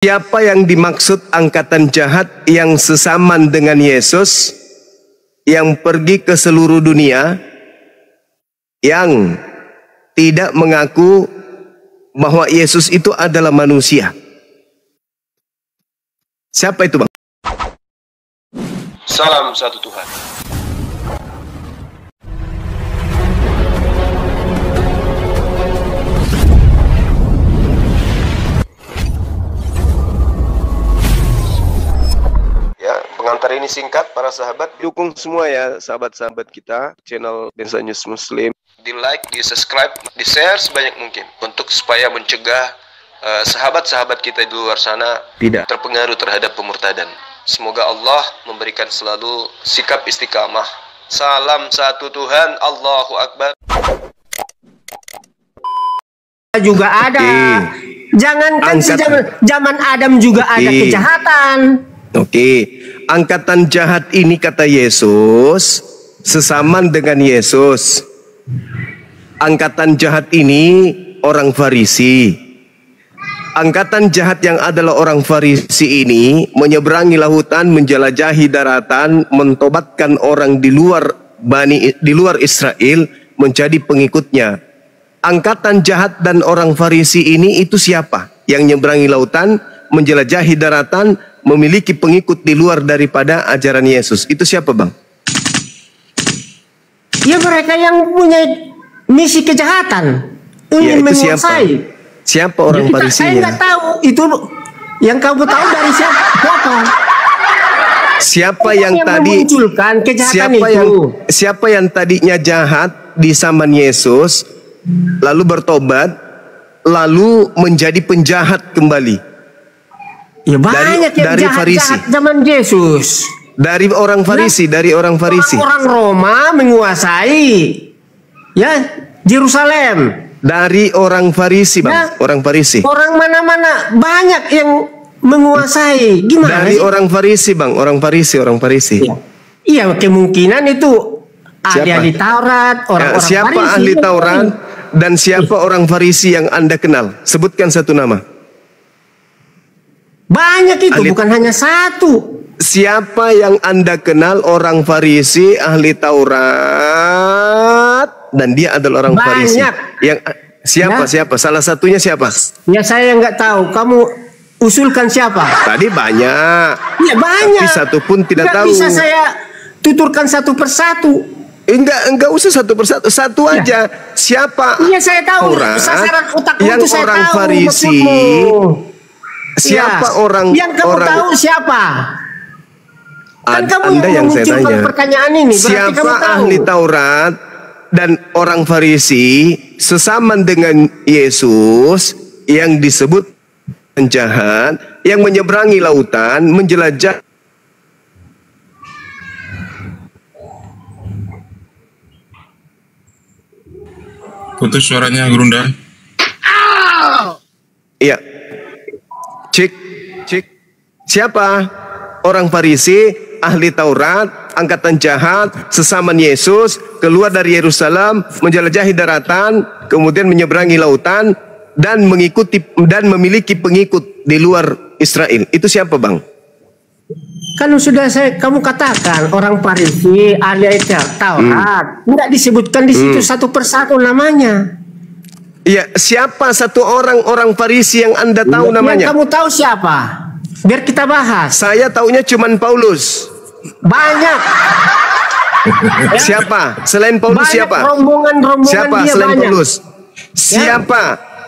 Siapa yang dimaksud angkatan jahat yang sesaman dengan Yesus, yang pergi ke seluruh dunia, yang tidak mengaku bahwa Yesus itu adalah manusia? Siapa itu, Bang? Salam satu Tuhan. Pengantar ini singkat, para sahabat. Dukung semua ya sahabat-sahabat kita, channel Densa News Muslim. Di like, di subscribe, di share sebanyak mungkin, untuk supaya mencegah sahabat-sahabat kita di luar sana tidak terpengaruh terhadap pemurtadan. Semoga Allah memberikan selalu sikap istiqamah. Salam satu Tuhan, Allahu Akbar. Juga ada. Jangankan zaman Adam juga ada kejahatan. Angkatan jahat ini, kata Yesus, sesaman dengan Yesus. Angkatan jahat ini orang Farisi. Angkatan jahat yang adalah orang Farisi ini menyeberangi lautan, menjelajahi daratan, mentobatkan orang di luar Israel menjadi pengikutnya. Angkatan jahat dan orang Farisi ini itu siapa? Yang nyeberangi lautan, menjelajahi daratan, memiliki pengikut di luar daripada ajaran Yesus. Itu siapa, Bang? Ya, mereka yang punya misi kejahatan, ingin menguasai. Siapa orang Farisinya? Saya nggak tahu. Itu yang kamu tahu dari siapa? Siapa yang tadi memunculkan kejahatan itu? Siapa yang tadinya jahat di zaman Yesus, lalu bertobat, lalu menjadi penjahat kembali? Ya, banyak dari Farisi. Jahat zaman Yesus. Dari orang Farisi, Orang Roma menguasai Yerusalem. Dari orang Farisi, Bang. Orang Farisi. Orang mana-mana banyak yang menguasai. Gimana? Dari orang Farisi, Bang. Orang Farisi. Iya, kemungkinan itu ahli Taurat, orang-orang siapa Farisi. Ahli Taurat dan siapa orang Farisi yang Anda kenal? Sebutkan satu nama. Banyak itu, bukan hanya satu. Siapa yang Anda kenal orang Farisi, ahli Taurat, dan dia adalah orang Farisi? Yang siapa? Salah satunya siapa? Ya, saya nggak tahu. Kamu usulkan siapa? Tadi banyak. Ya, banyak. Tapi satu pun tidak tahu. Bisa saya tuturkan satu persatu. Enggak usah satu persatu. Satu aja. Siapa? Iya, saya tahu. Sasaran otakmu yang itu saya orang tahu. Farisi. Siapa orang yang kamu tahu siapa? Kan kamu Anda yang saya tanya. Pertanyaan ini siapa kamu tahu. Ahli Taurat dan orang Farisi sesaman dengan Yesus yang disebut penjahat, yang menyeberangi lautan, menjelajah. Putus suaranya, Gurunda. Iya. Cik. Siapa? Orang Farisi, ahli Taurat, angkatan jahat, sesaman Yesus, keluar dari Yerusalem, menjelajahi daratan, kemudian menyeberangi lautan, dan memiliki pengikut di luar Israel. Itu siapa, Bang? Kan sudah kamu katakan orang Farisi, ahli Taurat. Enggak disebutkan di situ satu persatu namanya. Iya, siapa satu orang Farisi yang Anda tahu namanya? Yang kamu tahu siapa? Biar kita bahas. Saya taunya cuman Paulus. Banyak. Siapa? Selain Paulus banyak siapa? Rombongan siapa dia selain banyak. Paulus? Siapa?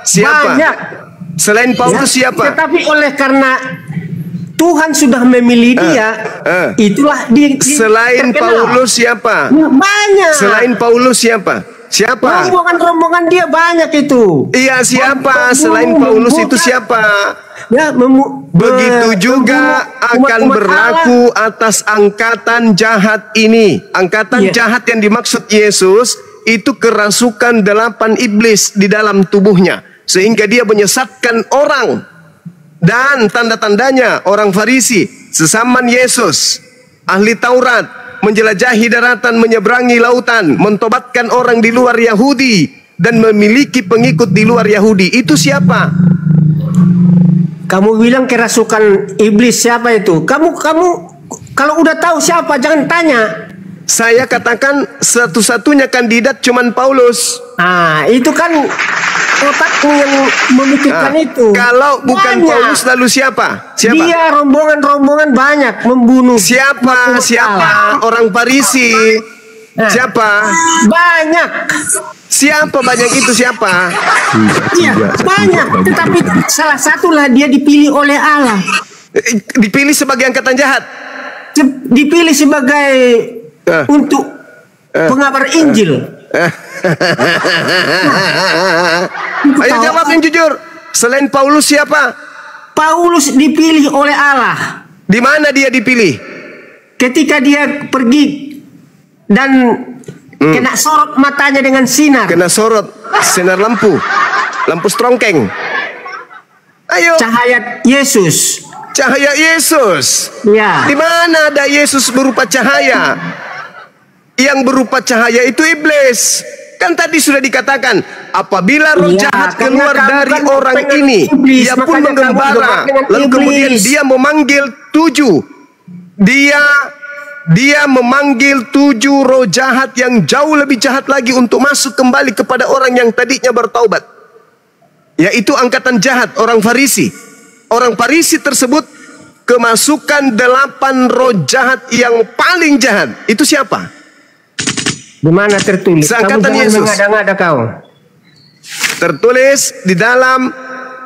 Banyak. Selain Paulus siapa? Tetapi oleh karena Tuhan sudah memilih dia, itulah selain Paulus siapa? Banyak. Selain Paulus siapa? Siapa? Rombongan dia banyak itu. Iya, siapa? Selain Paulus itu siapa? Ya, begitu juga akan berlaku atas angkatan jahat ini. Angkatan jahat yang dimaksud Yesus itu kerasukan 8 iblis di dalam tubuhnya, sehingga dia menyesatkan orang. Dan tanda-tandanya orang Farisi, sesaman Yesus, ahli Taurat, menjelajahi daratan, menyeberangi lautan, mentobatkan orang di luar Yahudi, dan memiliki pengikut di luar Yahudi. Itu siapa? Kamu bilang kerasukan iblis, siapa itu? Kamu kalau udah tahu siapa jangan tanya. Saya katakan satu-satunya kandidat cuman Paulus. Nah, itu kan otakmu yang memikirkan itu. Kalau bukan Banyak. Paulus lalu siapa? Siapa? Dia rombongan membunuh Siapa? Orang Farisi. Nah, Siapa? banyak. Siapa banyak itu siapa? Iya, banyak. Tetapi salah satulah dia dipilih oleh Allah. Dipilih sebagai angkatan jahat. Dipilih sebagai untuk pengabar Injil. Ayo jawab yang jujur. Selain Paulus siapa? Paulus dipilih oleh Allah. Di mana dia dipilih? Ketika dia pergi dan kena sorot matanya dengan sinar. Kena sorot sinar lampu strongkeng. Ayo. Cahaya Yesus. Cahaya Yesus. Ya. Di mana ada Yesus berupa cahaya? Yang berupa cahaya itu iblis. Kan tadi sudah dikatakan, apabila roh Ya, jahat karena keluar kamu dari kan orang dengan ini, iblis, dia pun makanya kamu menggembara. bergerak dengan Lalu kemudian iblis. dia memanggil 7. Dia memanggil 7 roh jahat yang jauh lebih jahat lagi untuk masuk kembali kepada orang yang tadinya bertaubat. Yaitu angkatan jahat, orang Farisi. Orang Farisi tersebut kemasukan 8 roh jahat yang paling jahat. Itu siapa? Di mana tertulis? Seangkatan Kamu jangan Yesus. mengada-ngada kau. Tertulis di dalam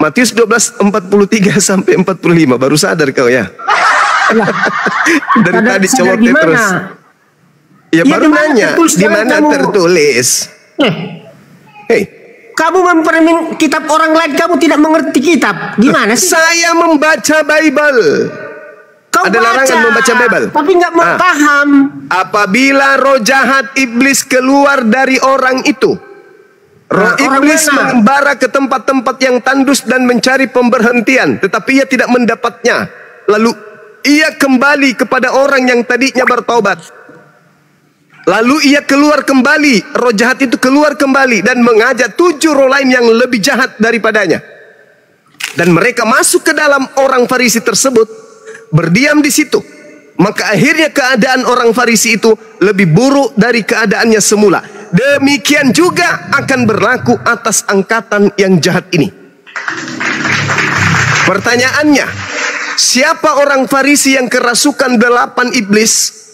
Matius 12:43 sampai 45. Baru sadar kau ya. Dari tadi celoteh terus. Ya baru nanya di mana tertulis. Hei, Kamu mempermin kitab orang lain, kamu tidak mengerti kitab. Gimana sih? saya membaca Bible. Kau ada larangan membaca Bible. tapi nggak paham. Apabila roh jahat iblis keluar dari orang itu, roh orang iblis mana? mengembara ke tempat-tempat yang tandus dan mencari pemberhentian, tetapi ia tidak mendapatnya. Lalu ia kembali kepada orang yang tadinya bertaubat. Lalu ia keluar kembali, roh jahat itu keluar kembali dan mengajak 7 roh lain yang lebih jahat daripadanya. Dan mereka masuk ke dalam orang Farisi tersebut, berdiam di situ. Maka akhirnya keadaan orang Farisi itu lebih buruk dari keadaannya semula. Demikian juga akan berlaku atas angkatan yang jahat ini. Pertanyaannya, siapa orang Farisi yang kerasukan 8 iblis,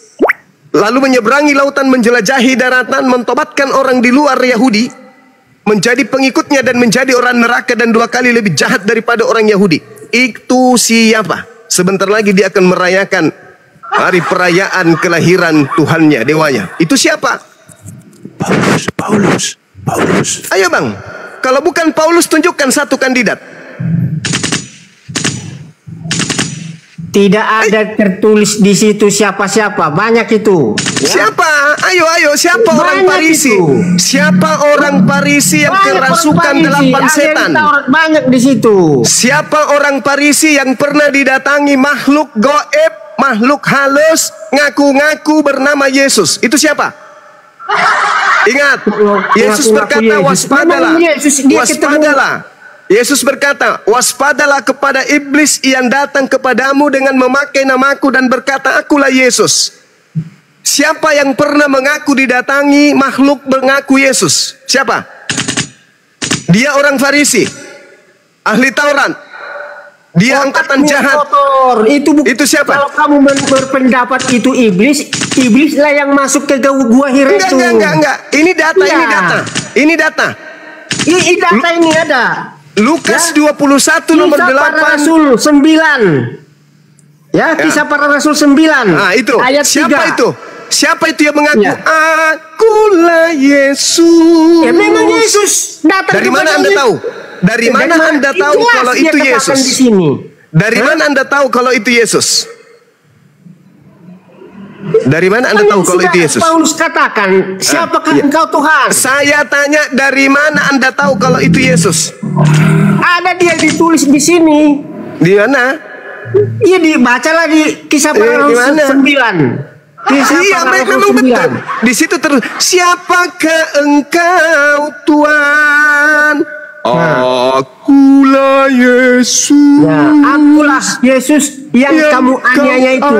lalu menyeberangi lautan, menjelajahi daratan, mentobatkan orang di luar Yahudi, menjadi pengikutnya dan menjadi orang neraka dan 2 kali lebih jahat daripada orang Yahudi? Itu siapa? Sebentar lagi dia akan merayakan hari perayaan kelahiran Tuhannya, dewanya. Itu siapa? Paulus. Ayo bang, kalau bukan Paulus tunjukkan satu kandidat. Tidak ada tertulis di situ siapa-siapa. Banyak itu. Siapa? Ayo, siapa orang Banyak Farisi? itu. Siapa orang Farisi yang Banyak kerasukan orang Farisi. 8 Ada setan? yang Taurat banyak di situ. Siapa orang Farisi yang pernah didatangi makhluk goib, makhluk halus, ngaku-ngaku bernama Yesus? Itu siapa? Ingat, Yesus berkata, waspadalah. Waspadalah. Yesus berkata, waspadalah kepada iblis yang datang kepadamu dengan memakai namaku dan berkata, akulah Yesus. Siapa yang pernah mengaku didatangi makhluk mengaku Yesus? Siapa? Dia orang Farisi, ahli Taurat. Dia angkatan jahat. Kotor. Itu siapa? Kalau kamu berpendapat itu iblislah yang masuk ke gua Hira itu. Enggak. Ini data, Iya. ini data. Ini data ini ada. Lukas 21 nomor Kisah para 8. Rasul 9. Ya, Kisah para Rasul 9. Nah, itu. Ayat Siapa 3. itu? Siapa itu yang mengaku? Ya. Akulah Yesus. Ya memang Yesus datang Dari mana kepada Anda Yesus. tahu? Dari mana Anda tahu Jelas kalau dia itu katakan Yesus? di sini. Dari mana Anda tahu kalau itu Yesus? Dari mana Anda tahu kalau itu Yesus? Paulus katakan, siapakah engkau Tuhan? Saya tanya, dari mana Anda tahu kalau itu Yesus? Ada dia ditulis di sini. Di mana? Iya, dibacalah di Kisah para di Rasul mana? 9. Kisah Iya, para Rasul memang 9. betul. Di situ terus, siapakah engkau Tuhan? Akulah Yesus. Ya, akulah Yesus yang kamu aniaya itu.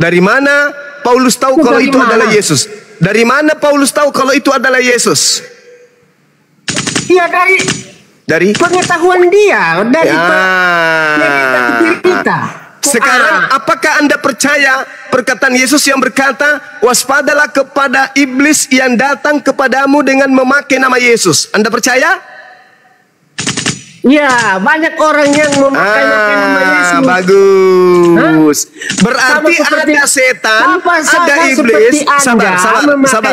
Dari mana Paulus tahu kalau itu adalah Yesus? Dari mana Paulus tahu kalau itu adalah Yesus? Ya dari pengetahuan dia, dari kita. Sekarang apakah Anda percaya perkataan Yesus yang berkata, waspadalah kepada iblis yang datang kepadamu dengan memakai nama Yesus? Anda percaya? Ya, banyak orang yang memakai nama Yesus. Bagus. Berarti ada setan, ada iblis. Sabar.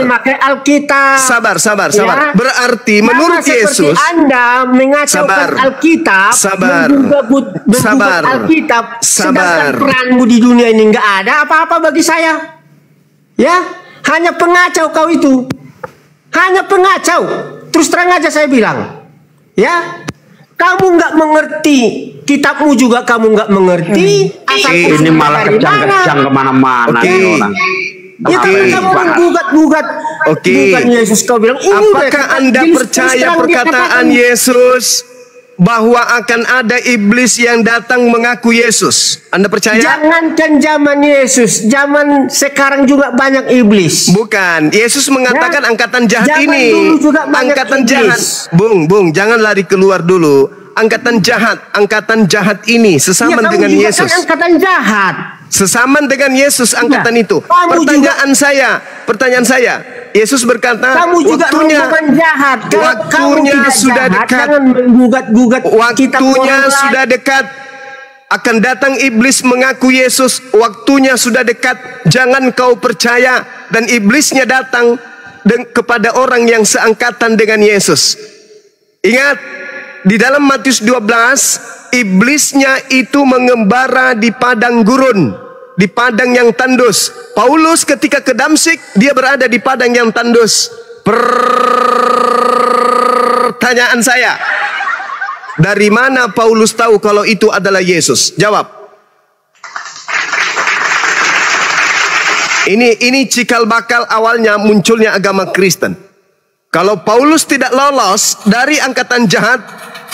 Memakai Alkitab. Sabar. Ya. Berarti menurut Yesus, Anda mengacaukan Alkitab, menggugat Alkitab, sedangkan peranmu di dunia ini nggak ada apa-apa bagi saya. Ya, hanya pengacau kau itu. Hanya pengacau. Terus terang aja saya bilang. Ya. Kamu nggak mengerti, kitabmu juga kamu nggak mengerti. Ini malah kejang-kejang kemana-mana nih orang. Ya tapi kamu menggugat Yesus, kau bilang ini. Apakah Anda percaya perkataan Yesus bahwa akan ada iblis yang datang mengaku Yesus? Anda percaya? Jangankan zaman Yesus, zaman sekarang juga banyak iblis. Bukan, Yesus mengatakan angkatan jahat ini. Angkatan jahat. Bung, jangan lari keluar dulu. Angkatan jahat ini sesaman dengan Yesus. Kan angkatan jahat. Sesaman dengan Yesus angkatan itu. Pertanyaan saya, Yesus berkata, kamu juga waktunya sudah dekat. Jangan menggugat-gugat. Waktunya sudah dekat. Akan datang iblis mengaku Yesus. Waktunya sudah dekat. Jangan kau percaya. Dan iblisnya datang kepada orang yang seangkatan dengan Yesus. Ingat, di dalam Matius 12, iblisnya itu mengembara di padang gurun, di padang yang tandus. Paulus ketika ke Damsyik, dia berada di padang yang tandus. Pertanyaan saya, dari mana Paulus tahu kalau itu adalah Yesus? Jawab. Ini cikal bakal awalnya munculnya agama Kristen. Kalau Paulus tidak lolos dari angkatan jahat,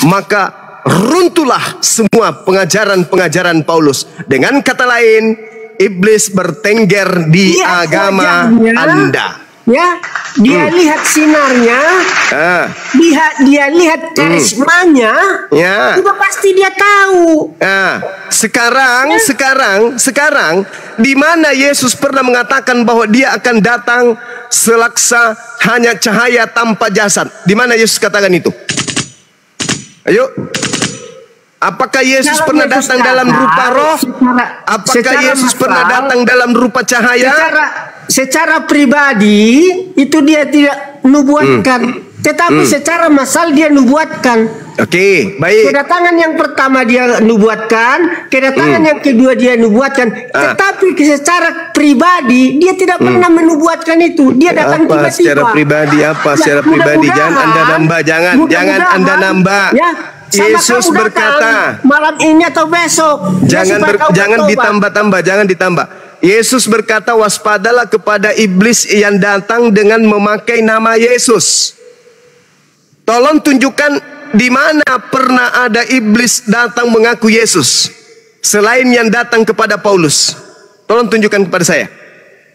maka runtuhlah semua pengajaran-pengajaran Paulus. Dengan kata lain, iblis bertengger di agama Anda. Ya, dia lihat sinarnya, dia lihat karismanya, udah pasti dia tahu. Sekarang, di mana Yesus pernah mengatakan bahwa dia akan datang selaksa hanya cahaya tanpa jasad? Di mana Yesus katakan itu? Ayo. Apakah Yesus pernah datang dalam rupa roh? Apakah Yesus pernah datang dalam rupa cahaya? Secara pribadi itu dia tidak nubuatkan, tetapi secara massal dia nubuatkan. Oke, baik. Kedatangan yang pertama dia nubuatkan, kedatangan yang kedua dia nubuatkan, tetapi secara pribadi dia tidak pernah menubuatkan itu. Dia datang tiba-tiba. Secara pribadi apa? Secara pribadi jangan Anda nambah, jangan Anda nambah. Ya. Yesus berkata malam ini atau besok. Jangan ditambah. Yesus berkata, waspadalah kepada iblis yang datang dengan memakai nama Yesus. Tolong tunjukkan di mana pernah ada iblis datang mengaku Yesus selain yang datang kepada Paulus. Tolong tunjukkan kepada saya.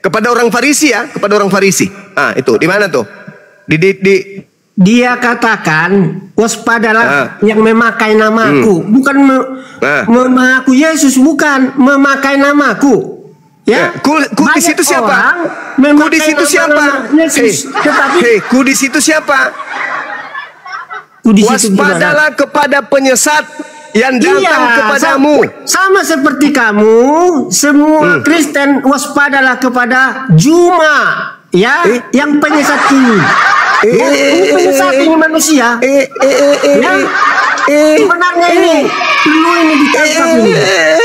Kepada orang Farisi ya, kepada orang Farisi. Itu di mana tuh? Dia katakan, waspadalah yang memakai namaku, bukan mengaku Yesus, bukan memakai namaku. Ya, ku di situ siapa? Ku di situ siapa? Ku di situ siapa? Waspadalah kepada penyesat yang datang kepadamu. Sama seperti kamu, semua Kristen waspadalah kepada Juma, ya, yang penyesat ini. Ini penyesat ini manusia. Sebenarnya ini perlu ini ditangkap ini.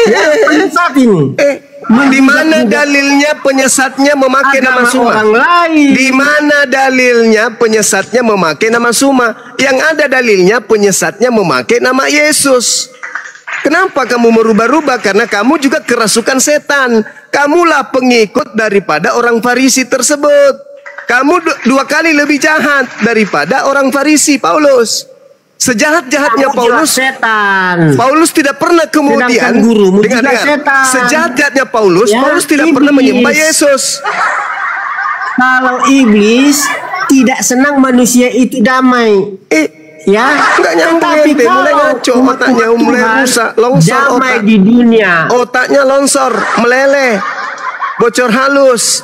Ya, penyesat ini. Di mana dalilnya penyesatnya memakai nama Suma? Di mana dalilnya penyesatnya memakai nama Suma? Yang ada dalilnya penyesatnya memakai nama Yesus. Kenapa kamu merubah-rubah? Karena kamu juga kerasukan setan. Kamulah pengikut daripada orang Farisi tersebut. Kamu dua kali lebih jahat daripada orang Farisi, Paulus. Sejahat-jahatnya Paulus, setan. Paulus tidak pernah kemudian dengar. Sejahat-jahatnya Paulus, ya, Paulus tidak pernah menyembah Yesus. Kalau iblis tidak senang manusia itu damai. Ya, nggak nyambung, ente mulai ngaco, otaknya mulai rusak, longsor damai otak. di dunia. Otaknya longsor, meleleh, bocor halus.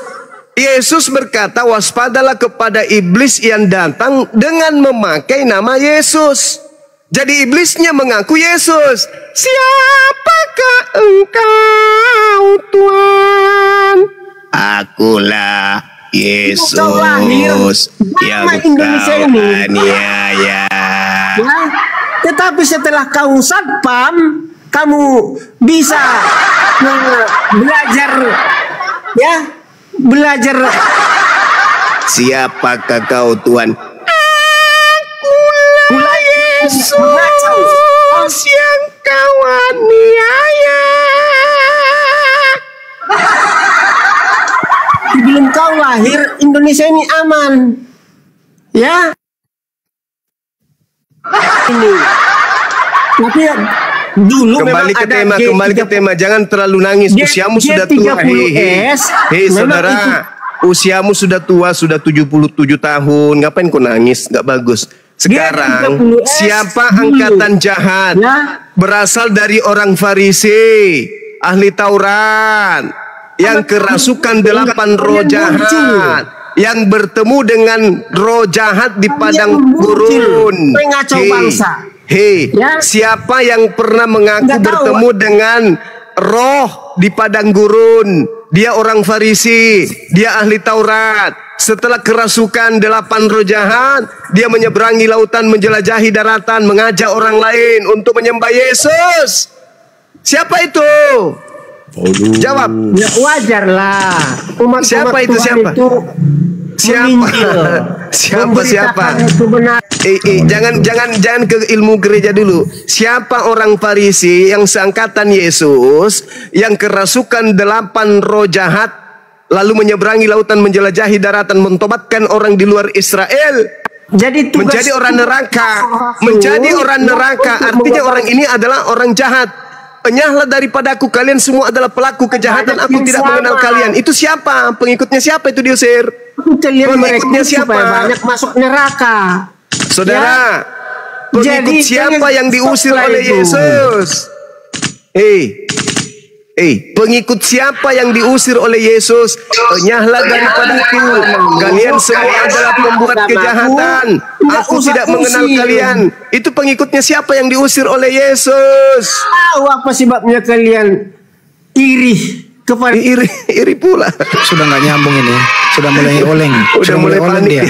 Yesus berkata, waspadalah kepada iblis yang datang dengan memakai nama Yesus. Jadi iblisnya mengaku Yesus. Siapakah engkau, Tuhan? Akulah Yesus yang kau aniaya. Ya, tetapi setelah kau satpam, kamu bisa belajar, ya, belajar. Siapakah kau, Tuhan? Akulah Yesus yang kau aniaya. Sebelum kau lahir, Indonesia ini aman. Ya. Ini. Tapi dulu kembali ke tema, jangan terlalu nangis. Usiamu sudah tua. Hei saudara, usiamu sudah tua, sudah 77 tahun. Ngapain kau nangis? Gak bagus. Sekarang siapa angkatan jahat? Berasal dari orang Farisi, ahli Taurat, yang kerasukan 8 roh jahat, yang bertemu dengan roh jahat di padang gurun. Hei, siapa yang pernah mengaku bertemu dengan roh di padang gurun? Dia orang Farisi, dia ahli Taurat. Setelah kerasukan 8 roh jahat, dia menyeberangi lautan, menjelajahi daratan, mengajak orang lain untuk menyembah Yesus. Siapa itu? Jawab. Ya wajar lah. Siapa itu? Siapa? Siapa? Jangan ke ilmu gereja dulu. Siapa orang Farisi yang seangkatan Yesus, yang kerasukan 8 roh jahat, lalu menyeberangi lautan, menjelajahi daratan, mentobatkan orang di luar Israel, menjadi orang neraka. Artinya orang ini adalah orang jahat. Enyahlah daripadaku, kalian semua adalah pelaku kejahatan, aku tidak mengenal kalian. Itu siapa? Pengikutnya siapa itu diusir? Pengikutnya siapa? Banyak masuk neraka. Saudara, pengikut siapa yang diusir oleh Yesus? Pengikut siapa yang diusir oleh Yesus? Enyahlah daripadaku, kalian semua adalah pembuat kejahatan, aku tidak mengenal kalian. Itu pengikutnya siapa yang diusir oleh Yesus? Tahu apa sebabnya kalian iri kepada iri pula? Sudah nggak nyambung ini, sudah mulai oleng, sudah mulai panik dia.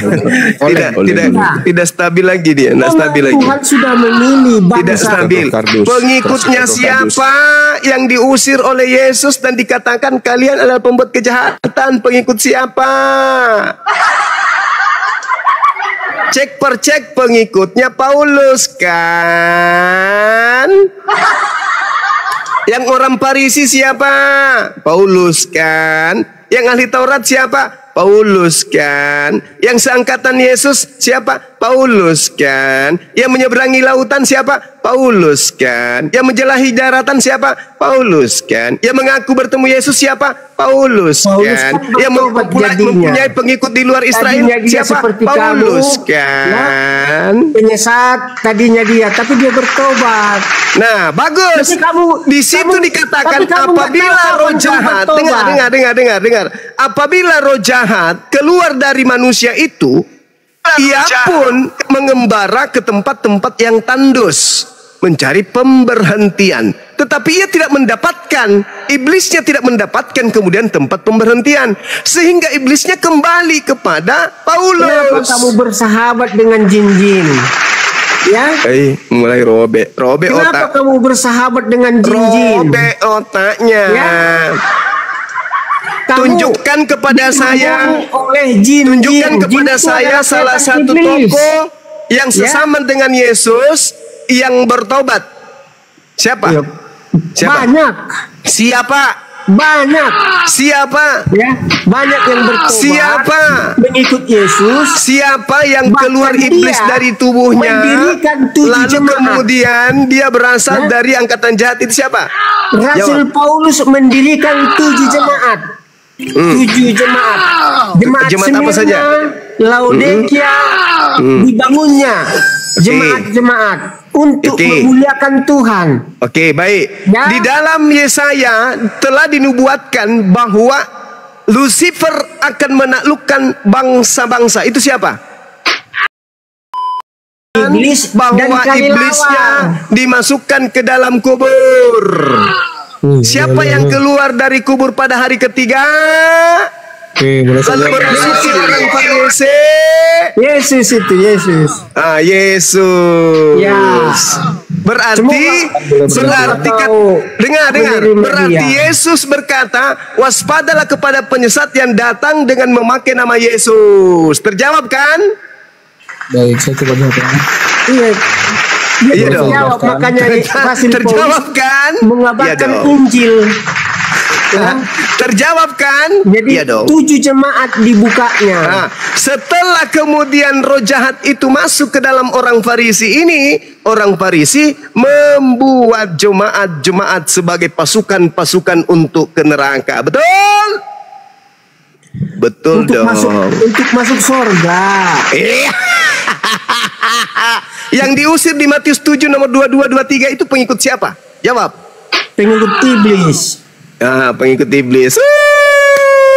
Tidak stabil lagi dia, tidak stabil lagi. Tuhan sudah memilih bangsa. Tidak stabil. Pengikutnya siapa yang diusir oleh Yesus dan dikatakan kalian adalah pembuat kejahatan? Pengikut siapa? Cek per cek pengikutnya Paulus kan? Yang orang Farisi siapa? Paulus kan? Yang ahli Taurat siapa? Paulus kan? Yang seangkatan Yesus siapa? Paulus kan? Yang menyeberangi lautan siapa? Paulus kan? Yang menjelahi daratan siapa? Paulus kan? Yang mengaku bertemu Yesus siapa? Paulus kan? Yang mempunyai pengikut di luar Israel siapa? Paulus kan? Penyesat tadinya dia, tapi dia bertobat. Nah, bagus. Di situ dikatakan apabila roh jahat, dengar. Apabila roh jahat keluar dari manusia itu, ia pun mengembara ke tempat-tempat yang tandus, mencari pemberhentian. Tetapi ia tidak mendapatkan, iblisnya tidak mendapatkan kemudian tempat pemberhentian, sehingga iblisnya kembali kepada Paulus. Kenapa kamu bersahabat dengan jin-jin? Ya, mulai robek kenapa otak. kamu bersahabat dengan jin-jin? Robek otaknya. Ya. Tunjukkan kepada saya, salah satu tokoh yang sesama dengan Yesus yang bertobat. Siapa? Banyak. Siapa? Banyak. Siapa? Ya, banyak yang bertobat. Siapa? Mengikut Yesus. Siapa yang Bahkan keluar iblis dia dari tubuhnya? mendirikan 7 Lalu jemaat. kemudian dia berasal dari angkatan jahat, itu siapa? Rasul Jawab. Paulus mendirikan 7 jemaat. 7 jemaat. Jemaat apa saja? Laodikia dibangunnya jemaat-jemaat untuk memuliakan Tuhan. Oke, baik. Ya. Di dalam Yesaya telah dinubuatkan bahwa Lucifer akan menaklukkan bangsa-bangsa. Itu siapa? Iblis dan Bahwa kali iblisnya lawan. dimasukkan ke dalam kubur. Siapa yang keluar dari kubur pada hari ketiga? Oke, boleh Lalu saja. bersuci orang Farisi. Yesus itu Yesus. Yesus. Ya. Berarti dengar. menerima Berarti dia. Yesus berkata, waspadalah kepada penyesat yang datang dengan memakai nama Yesus. Terjawab kan? Baik, saya coba jawab. Iya. Dia Iya dong. terjawab, makanya Rasul Terjawab Paulus kan? mengabarkan Iya dong. Injil. Ya. Terjawab kan? Jadi Iya dong. 7 jemaat dibukanya. Nah, setelah kemudian roh jahat itu masuk ke dalam orang Farisi ini, orang Farisi membuat jemaat-jemaat sebagai pasukan-pasukan untuk ke neraka. Betul? Betul untuk dong. masuk surga. Iya. Yang diusir di Matius 7 nomor 22-23 itu pengikut siapa? Jawab. Pengikut iblis. Pengikut iblis.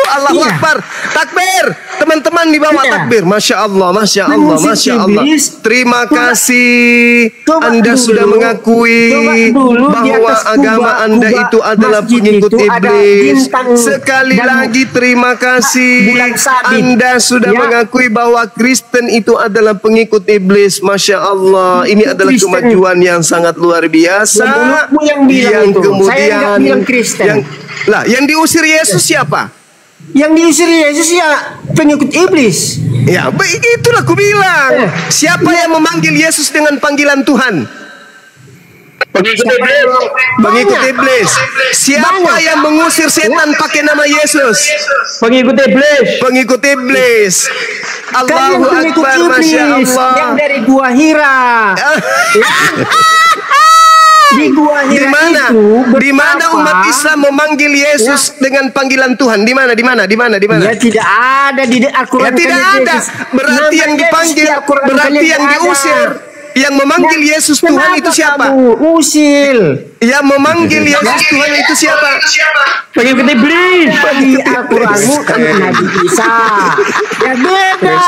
Allahu Iya. Akbar. Takbir. Teman-teman di bawah Iya. takbir. Masya Allah, Masya Allah, Mengusir Masya Allah. iblis. Terima kasih. Coba Anda dulu. sudah mengakui Coba dulu di bahwa atas agama Anda kubah itu adalah masjid pengikut itu ada iblis. bintang Sekali dan lagi terima kasih. bulan sabit. Anda sudah Ya. mengakui bahwa Kristen itu adalah pengikut iblis. Masya Allah. Ini adalah Kristen. kemajuan yang sangat luar biasa. Ya, mulutmu yang bilang itu. Saya nggak bilang Kristen. Yang diusir Yesus siapa? Yang diusir Yesus ya pengikut iblis. Ya, itulah aku bilang. Siapa yang memanggil Yesus dengan panggilan Tuhan? Pengikut iblis. Siapa yang mengusir setan pakai nama Yesus? Pengikut iblis. Pengikut iblis. Kalian Allahu pengikut Akbar, iblis Masya Allah. yang dari Gua Hira. Di Gua Hira Di mana umat Islam memanggil Yesus dengan panggilan Tuhan? Di mana? Ya tidak ada di Al-Quran. Ya tidak ada. Berarti yang dipanggil, berarti yang diusir. Yang memanggil Yesus Tuhan itu siapa? Usil. Yang memanggil Yesus Tuhan itu siapa? Pengikut iblis. Di Al-Quranmu kan Nabi Isa. Ya beda.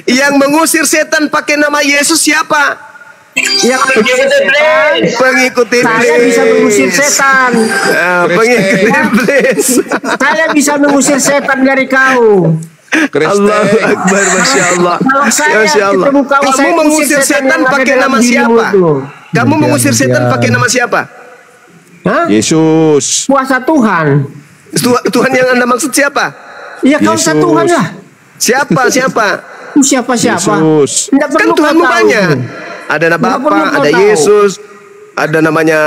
Yang mengusir setan pakai nama Yesus siapa? Yang Pengikut iblis. saya bisa mengusir setan. Pengikut iblis. Saya bisa mengusir setan dari kau. Allahu Akbar, Masya Allah. Kalau saya Masya Allah. ketemu kau, Kamu saya mengusir usir setan setan yang ada pakai dalam nama dirimu siapa? itu. Kamu mengusir setan pakai nama siapa? Hah? Yesus. Puasa Tuhan. Tuhan yang Anda maksud siapa? Ya kau Yesus. Tuhan lah. Siapa? Siapa? Yesus. Nggak Kan perlu kau Tuhanmu tahu. banyak. Ada nama Nggak perlu Bapa, kau ada tahu. Yesus, ada namanya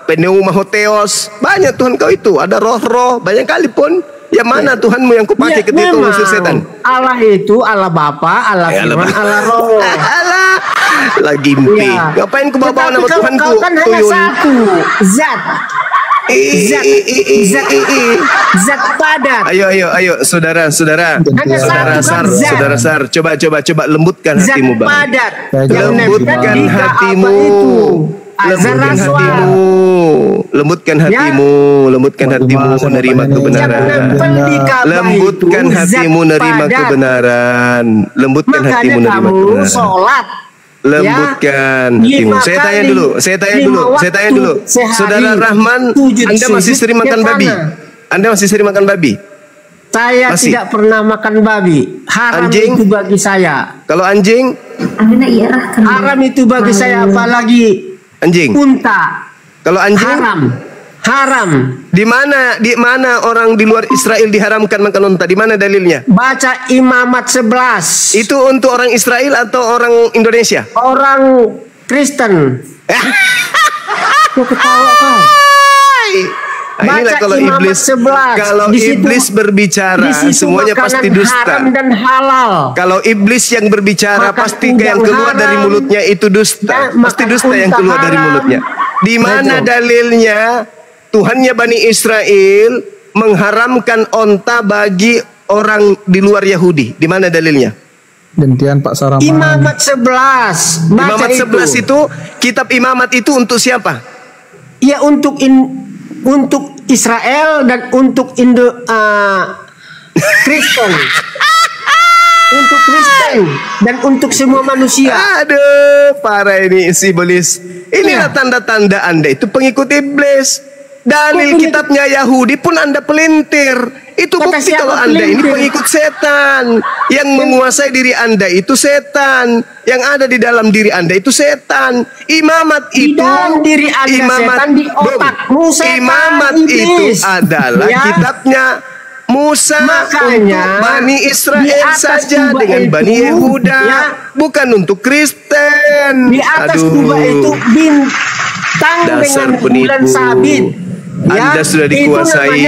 Pneuma Hotheos. Banyak Tuhan kau itu. Ada roh-roh. Banyak kali pun. Yang mana Tuhanmu yang kau pakai Ya, ketika memang. mengusir setan? Allah itu Allah Bapa, Allah Firman, Allah Roh. Alah, lagi mimpi. Ya. Ngapain kau bawa nama Tetapi Tuhanku? kau kan hanya Tuyul. satu zat. Zat padat. Ayo, saudara. Hanya Saudara satu kan Sar, zat. coba lembutkan Zat hatimu, Bang. padat. Lembutkan hatimu. Lembutkan hatimu menerima kebenaran. Lembutkan hatimu menerima kebenaran. Lembutkan hatimu menerima kamu kebenaran. sholat. Lembutkan hatimu. Lima Saya tanya kali, dulu. lima waktu sehari, Saudara Rahman, 7 Anda masih sujud sering makan ke babi? sana. Anda masih sering makan babi? Saya Masih. tidak pernah makan babi. Haram Anjing? itu bagi saya. Kalau anjing? Haram itu bagi saya, apalagi Anjing. unta. Kalau anjing? Haram. Di mana orang di luar Israel diharamkan makan unta? Di mana dalilnya? Baca Imamat 11. Itu untuk orang Israel atau orang Indonesia? Orang Kristen. Kau ketawa kau. Nah, inilah kalau iblis, 11. kalau iblis berbicara semuanya pasti dusta. Dan halal. Kalau iblis yang berbicara pasti yang keluar dari mulutnya itu dusta. Pasti dusta yang keluar dari mulutnya. Di mana dalilnya Tuhannya Bani Israel mengharamkan onta bagi orang di luar Yahudi? Di mana dalilnya? Gantian Pak Saraman. Imamat 11. Imamat 11 itu, kitab Imamat itu untuk siapa? Ya untuk Israel dan untuk Kristen. Untuk Kristen dan untuk semua manusia. Aduh, parah ini si iblis. Inilah tanda-tanda Anda itu pengikut iblis. Dalil kitabnya Yahudi pun Anda pelintir. Itu bukti kalau Anda ini pengikut setan. Yang menguasai diri Anda itu setan. Yang ada di dalam diri Anda itu setan. Imamat itu, di dalam diri Anda setan, di otakmu setan. Imamat itu adalah kitabnya Musa. Makanya, untuk Bani Israel saja dengan Bani Yehuda, bukan untuk Kristen. Di atas kubah itu bintang dengan bulan sabit. Anda sudah dikuasai.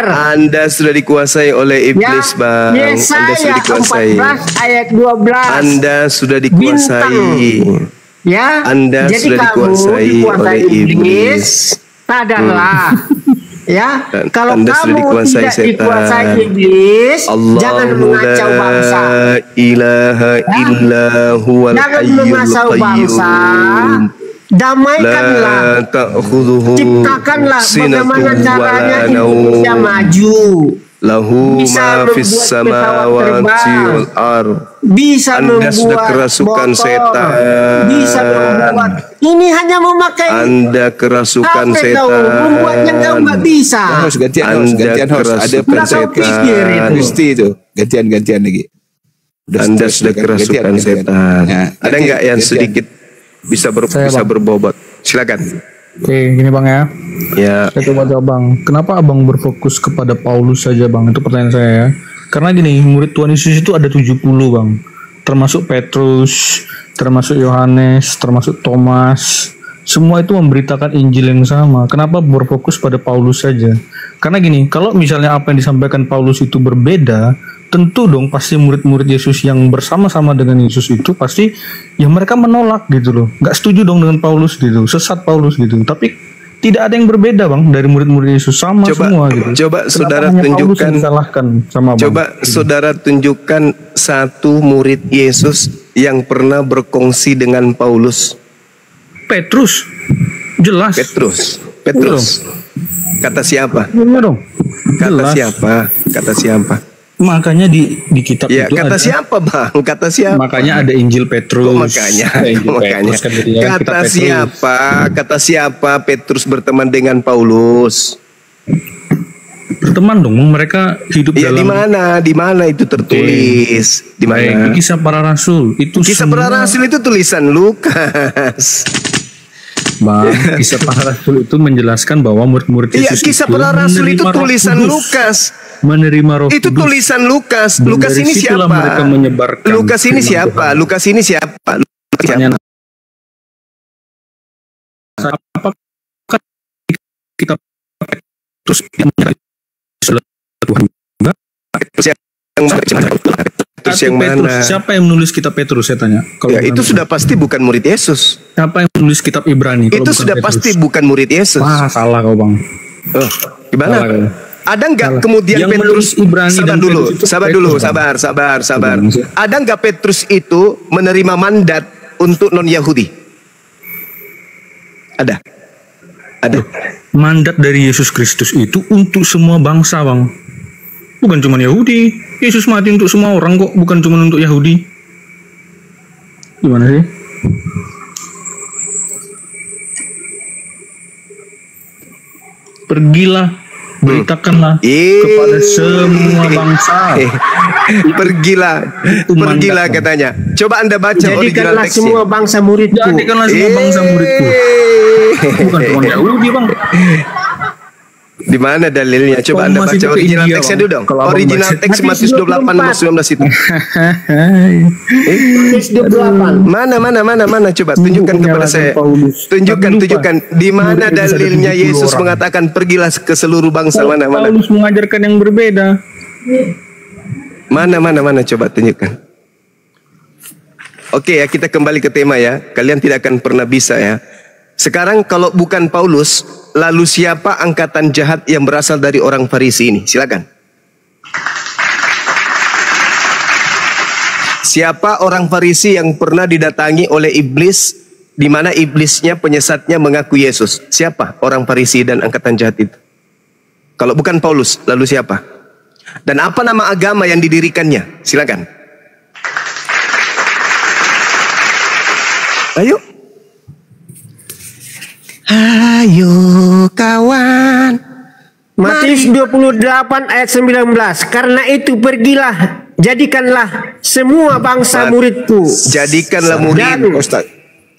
Anda sudah dikuasai oleh iblis, Bang. Anda sudah dikuasai. 14 ayat 12. Anda sudah dikuasai. Ya. Anda jadi sudah dikuasai oleh iblis. Sadarlah. Ya, kalau Anda kamu tidak dikuasai iblis, jangan mengacau bangsa. Ilaha illa huwal jangan mengacau bangsa. Damaikanlah, ciptakanlah bagaimana caranya Indonesia maju. Lahu ma fis samawati wal ardh. Bisa Anda sudah kerasukan motor, setan. Bisa membuat. Ini hanya memakai. Anda kerasukan setan. Membuatnya kau nggak bisa. Harus gantian host. Ada setan. Kristi itu gantian lagi. Anda sudah kerasukan setan. Ada nggak yang sedikit bisa berbobot? Silakan. Oke, gini Bang ya. Ya. Saya coba jawab Bang. Kenapa Abang berfokus kepada Paulus saja Bang? Itu pertanyaan saya ya. Karena gini, murid Tuhan Yesus itu ada 70 Bang. Termasuk Petrus, termasuk Yohanes, termasuk Thomas. Semua itu memberitakan Injil yang sama. Kenapa berfokus pada Paulus saja? Karena gini, kalau misalnya apa yang disampaikan Paulus itu berbeda, tentu dong pasti murid-murid Yesus yang bersama-sama dengan Yesus itu pasti ya mereka menolak gitu loh. Nggak setuju dong dengan Paulus gitu. Sesat Paulus gitu. Tapi tidak ada yang berbeda Bang dari murid-murid Yesus sama semua gitu. Coba saudara tunjukkan sama Bang? Coba saudara tunjukkan satu murid Yesus yang pernah berkongsi dengan Paulus. Petrus. Jelas. Petrus. Kata siapa? Dong. Kata siapa? Kata siapa? Makanya di kitab ya, itu kata ada, siapa Bang? Kata siapa? Makanya ada Injil Petrus. Makanya. Petrus, kan kata siapa? Kata siapa Petrus berteman dengan Paulus? Berteman dong, mereka hidup ya, dalam. Di mana itu tertulis? Di mana? Kisah Para Rasul. Itu Kisah Para Rasul itu tulisan Lukas. Bang, Kisah Para Rasul itu menjelaskan bahwa murid-murid Yesus Kisah Para Rasul itu tulisan Lukas. Menerima Roh Itu Kudus. Tulisan Lukas. Lukas ini siapa? Mereka menyebarkan Lukas ini siapa? Lukas ini siapa? Apakah kita terus yang Tuhan enggak? Petrus yang mana? Siapa yang menulis kitab Petrus saya tanya? Ya, itu sudah pasti bukan murid Yesus. Siapa yang menulis kitab Ibrani? Itu sudah Petrus? Pasti bukan murid Yesus. Wah, salah kau Bang. Gimana? Salah. Ada nggak kemudian yang Petrus? Sabar. Ada nggak Petrus itu menerima mandat untuk non Yahudi? Ada. Mandat dari Yesus Kristus itu untuk semua bangsa Bang. Bukan cuma Yahudi. Yesus mati untuk semua orang kok, bukan cuma untuk Yahudi. Gimana sih? Pergilah, beritakanlah kepada semua bangsa. Pergilah katanya. Coba Anda baca original teksnya. Semua bangsa muridku. Jadikanlah semua bangsa muridku. Bukan cuma Yahudi Bang. Di mana dalilnya? Coba Anda baca original teksnya dulu dong. Original teks Matius 28 nomor 19 itu. Matius 28. Mana coba tunjukkan kepada saya. Tunjukkan di mana dalilnya Yesus mengatakan pergilah ke seluruh bangsa. Mana? Paulus mengajarkan yang berbeda. Mana coba tunjukkan. Oke ya, kita kembali ke tema ya. Kalian tidak akan pernah bisa ya. Sekarang kalau bukan Paulus, lalu siapa angkatan jahat yang berasal dari orang Farisi ini? Silakan. Siapa orang Farisi yang pernah didatangi oleh iblis, di mana iblisnya, penyesatnya mengaku Yesus? Siapa orang Farisi dan angkatan jahat itu? Kalau bukan Paulus, lalu siapa? Dan apa nama agama yang didirikannya? Silakan. Ayo kawan. Matius 28 ayat 19. Karena itu pergilah, jadikanlah semua bangsa muridku. Jadikanlah murid.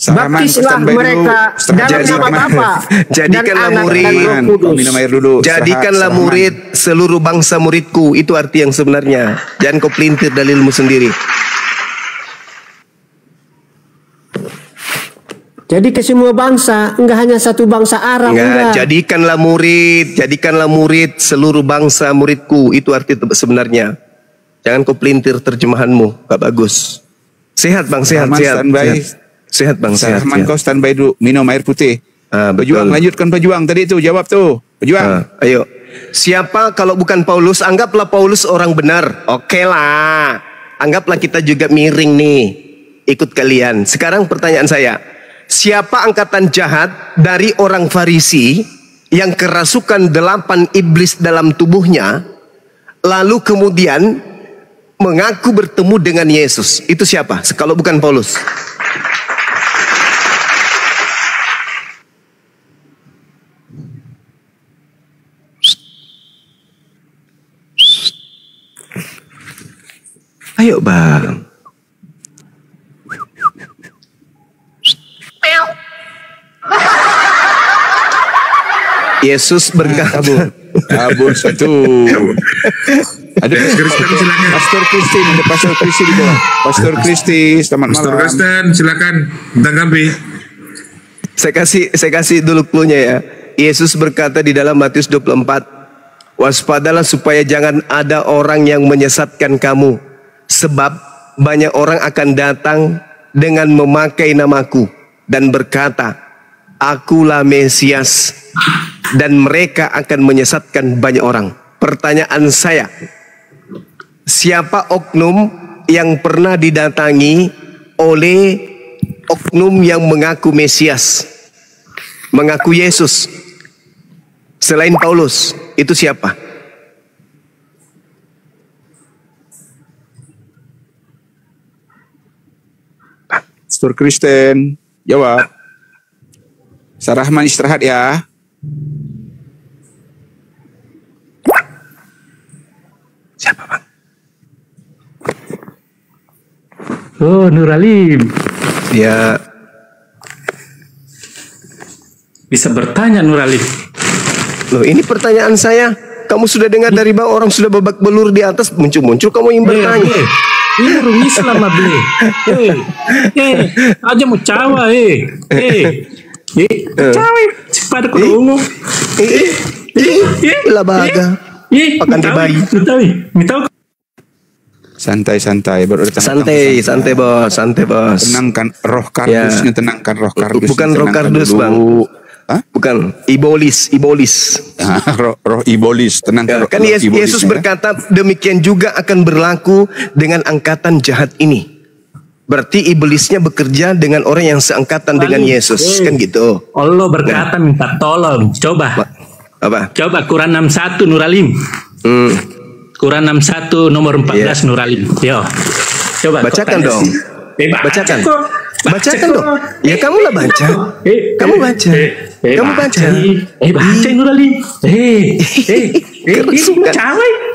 Baptislah mereka dalam nama Bapa. Jadikanlah murid. Minum air dulu. Jadikanlah murid seluruh bangsa muridku. Itu arti yang sebenarnya. Jangan kau pelintir dalilmu sendiri. Jadi ke semua bangsa, enggak hanya satu bangsa Arab. Enggak. Jadikanlah murid seluruh bangsa muridku. Itu arti sebenarnya. Jangan kau pelintir terjemahanmu, gak bagus. Sehat bang, sehat. Sehat bang, sehat. Kau standby dulu, minum air putih. Pejuang, lanjutkan pejuang tadi itu, jawab tuh, pejuang. Ayo. Siapa kalau bukan Paulus? Anggaplah Paulus orang benar. Oke lah. Anggaplah kita juga miring nih. Ikut kalian. Sekarang pertanyaan saya. Siapa angkatan jahat dari orang Farisi yang kerasukan 8 iblis dalam tubuhnya, lalu kemudian mengaku bertemu dengan Yesus? Itu siapa? Kalau bukan Paulus. Ayo bang. Yesus berkata, kabur satu. Ada Pastor Kristin, ada Pastor Kristin di bawah. Pastor Kristin, selamat malam. Pastor Kristen, silakan tanggapi. Saya kasih dulu clue-nya ya. Yesus berkata di dalam Matius 24, waspadalah supaya jangan ada orang yang menyesatkan kamu, sebab banyak orang akan datang dengan memakai namaku dan berkata, Akulah Mesias, dan mereka akan menyesatkan banyak orang. Pertanyaan saya, siapa oknum yang pernah didatangi oleh oknum yang mengaku Mesias, mengaku Yesus, selain Paulus? Itu siapa? Pastor Kristen, jawab. Sarahman istirahat ya. Siapa bang? Oh, Nuralim. Ya. Bisa bertanya Nuralim. Loh, ini pertanyaan saya. Kamu sudah dengar dari bawah, orang sudah babak belur di atas, muncul-muncul kamu yang bertanya. Ini orang Islam abli. Aja mau cawa cawe pada kerungu. Labaga. Pakan di bayi. Santai-santai baru datang. Santai bos. Tenangkan roh kardusnya, tenangkan roh kardus. Bukan roh kardus bang. Hah? Bukan ibolis. roh ibolis, tenangkan. Kan Yesus berkata demikian juga akan berlaku dengan angkatan jahat ini. Berarti iblisnya bekerja dengan orang yang seangkatan dengan Yesus, kan gitu. Allah berkata minta tolong. Coba. Apa? Coba Quran 61 Nuralim. Quran 61 nomor 14 Nuralim. Yo. Coba bacakan dong. Bacakan dong. Ya kamulah baca. Kamu baca. Kamu baca. Baca Nuralim.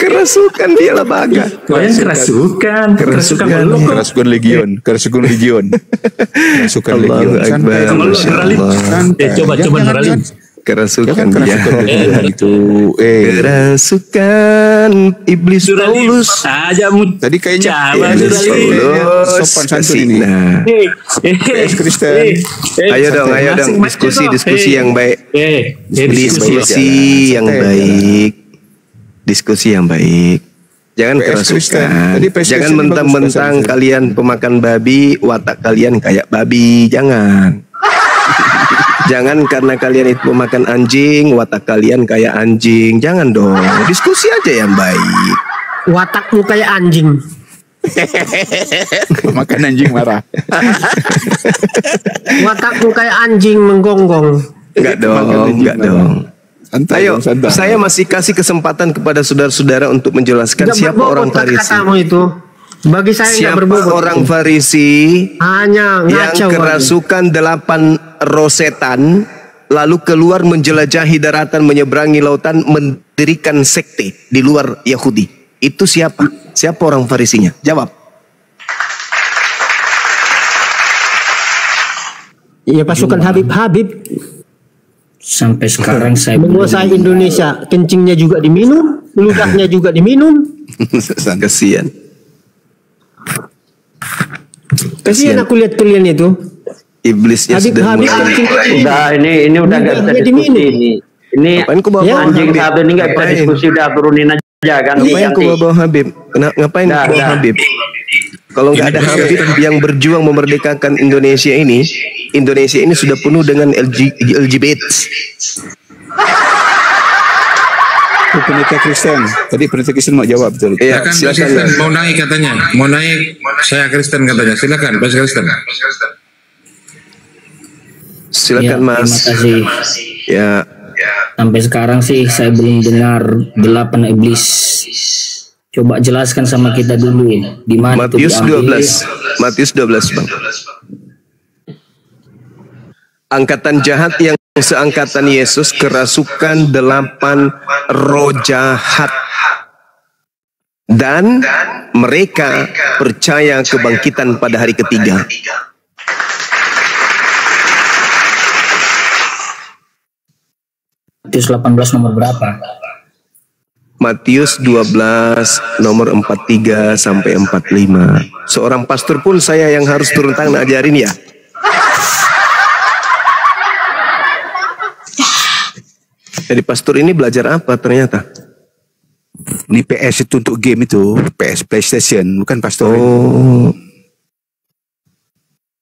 Kerasukan dia lah baga. Kerasukan legion. Santai. Coba Nuralim. Kerasukan itu. Kerasukan iblis Paulus. Aja Tadi kayaknya sopan santun ini. PS Kristen. Ayo dong, diskusi yang baik. Diskusi yang baik. Diskusi yang baik. Jangan kerasukan. Jangan mentang-mentang kalian pemakan babi, watak kalian kayak babi. Jangan. Jangan karena kalian itu pemakan anjing, watak kalian kayak anjing. Jangan dong. Diskusi aja yang baik. Watakmu kayak anjing. Makan anjing marah. Watakmu kayak anjing menggonggong. Enggak dong. Ayo, saya masih kasih kesempatan kepada saudara-saudara untuk menjelaskan siapa orang Farisi. Katamu itu. Bagi saya siapa orang Farisi hanya yang kerasukan 8 rosetan lalu keluar menjelajahi daratan, menyeberangi lautan, mendirikan sekte di luar Yahudi. Itu siapa? Siapa orang Farisinya? Jawab. Ya pasukan Habib. Sampai sekarang saya menguasai Indonesia. Kencingnya juga diminum, ludahnya juga diminum. Kasihan. Kasihan aku lihat kalian itu. Iblisnya sudah mulai. Ini udah nggak bisa diskusi ini. Ini anjing Habib ini nggak bisa diskusi, udah turunin aja kan. Ngapain ku bawa Habib? Ngapain ku bawa Habib? Kalau nggak ada Habib yang berjuang memerdekakan Indonesia ini sudah penuh dengan LGBT. Pendeta Kristen. Tadi pendeta Kristen mau jawab betul. Iya, silakan. Mau naik katanya. Mau naik. Saya Kristen katanya. Silakan, Pak Kristen. Silakan, Mas. Terima kasih. Ya. Sampai sekarang sih saya belum dengar 8 iblis. Coba jelaskan sama kita dulu di mana Matius 12. Matius 12, Bang. Angkatan jahat yang seangkatan Yesus kerasukan 8 roh jahat. Dan mereka percaya kebangkitan pada hari ketiga. Matius 18 nomor berapa? Matius 12 nomor 43 sampai 45. Seorang pastor pun saya yang harus turun tangan ajarin ya. Jadi pastor ini belajar apa ternyata? Ini PS itu untuk game itu, PS PlayStation, bukan pastor. Oh.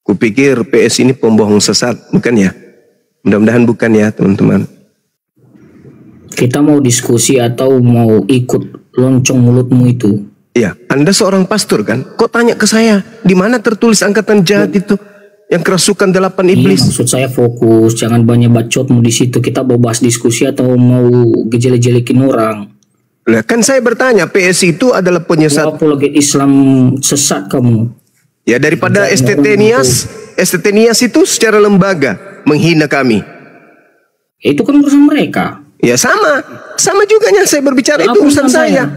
Kupikir PS ini pembohong sesat, bukan ya? Mudah-mudahan bukan ya, teman-teman. Kita mau diskusi atau mau ikut loncong mulutmu itu? Iya, Anda seorang pastor kan? Kok tanya ke saya, di mana tertulis angkatan jahat itu? Yang kerasukan 8 iblis. Iya, maksud saya fokus, jangan banyak bacotmu di situ. Kita mau bahas diskusi atau mau gejele-jelekin orang? Lah kan saya bertanya, PS itu adalah penyesat. Apologet Islam sesat kamu. Ya daripada STT Nias itu secara lembaga menghina kami. Itu kan urusan mereka. Ya sama juga yang saya berbicara itu urusan saya.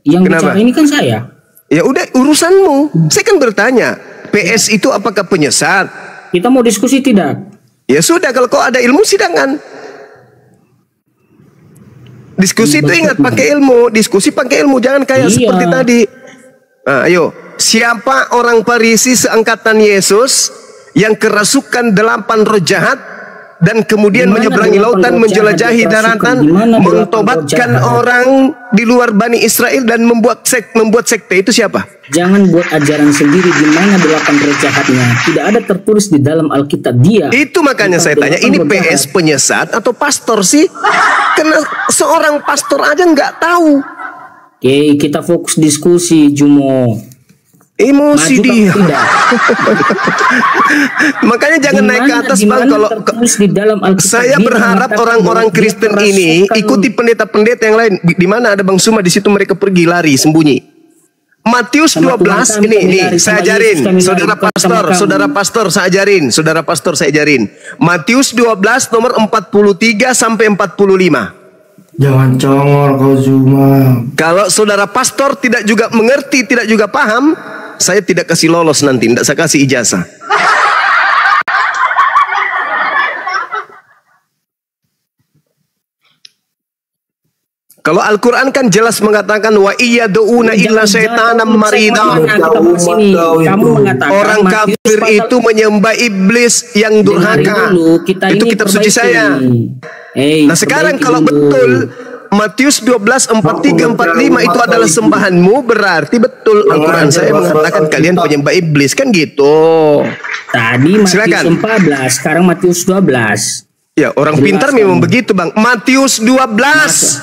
Yang bicara ini kan saya. Ya udah urusanmu. Saya kan bertanya. PS itu apakah penyesat? Kita mau diskusi tidak? Ya sudah, kalau kau ada ilmu sidangan. Diskusi itu ingat pakai ilmu, diskusi pakai ilmu, jangan kayak seperti tadi. Nah, ayo, siapa orang Farisi seangkatan Yesus yang kerasukan 8 roh jahat dan kemudian menyeberangi lautan, menjelajahi daratan, mentobatkan orang di luar Bani Israel dan membuat sekte? Itu siapa? Jangan buat ajaran sendiri. Di mana 8 roh jahatnya? Tidak ada tertulis di dalam Alkitab dia. Itu makanya saya tanya, ini PS penyesat atau pastor sih? Karena seorang pastor aja nggak tahu. Oke, kita fokus diskusi, Jumo. Emosi dia. Makanya jangan naik ke atas, Bang. Kalau saya berharap orang-orang Kristen ini ikuti pendeta-pendeta yang lain. Di mana ada Bang Suma, di situ mereka pergi lari sembunyi. Matius 12 ini saya ajarin, saudara pastor saya ajarin. Matius 12 nomor 43 sampai 45. Jangan congor kau Zuma. Kalau saudara pastor tidak juga mengerti, tidak juga paham, saya tidak kasih lolos nanti, tidak saya kasih ijazah. Kalau Al-Quran kan jelas mengatakan wa iyyaduuna illa syaitanan marida. Orang kafir itu menyembah iblis yang durhaka. Itu kitab suci saya. Nah sekarang kalau betul Matius 12:43-45 itu adalah sembahanmu, berarti betul Al-Quran saya mengatakan kalian penyembah iblis, kan gitu. Tadi Matius 14, sekarang Matius 12. Ya, orang pintar memang begitu, Bang. Matius 12.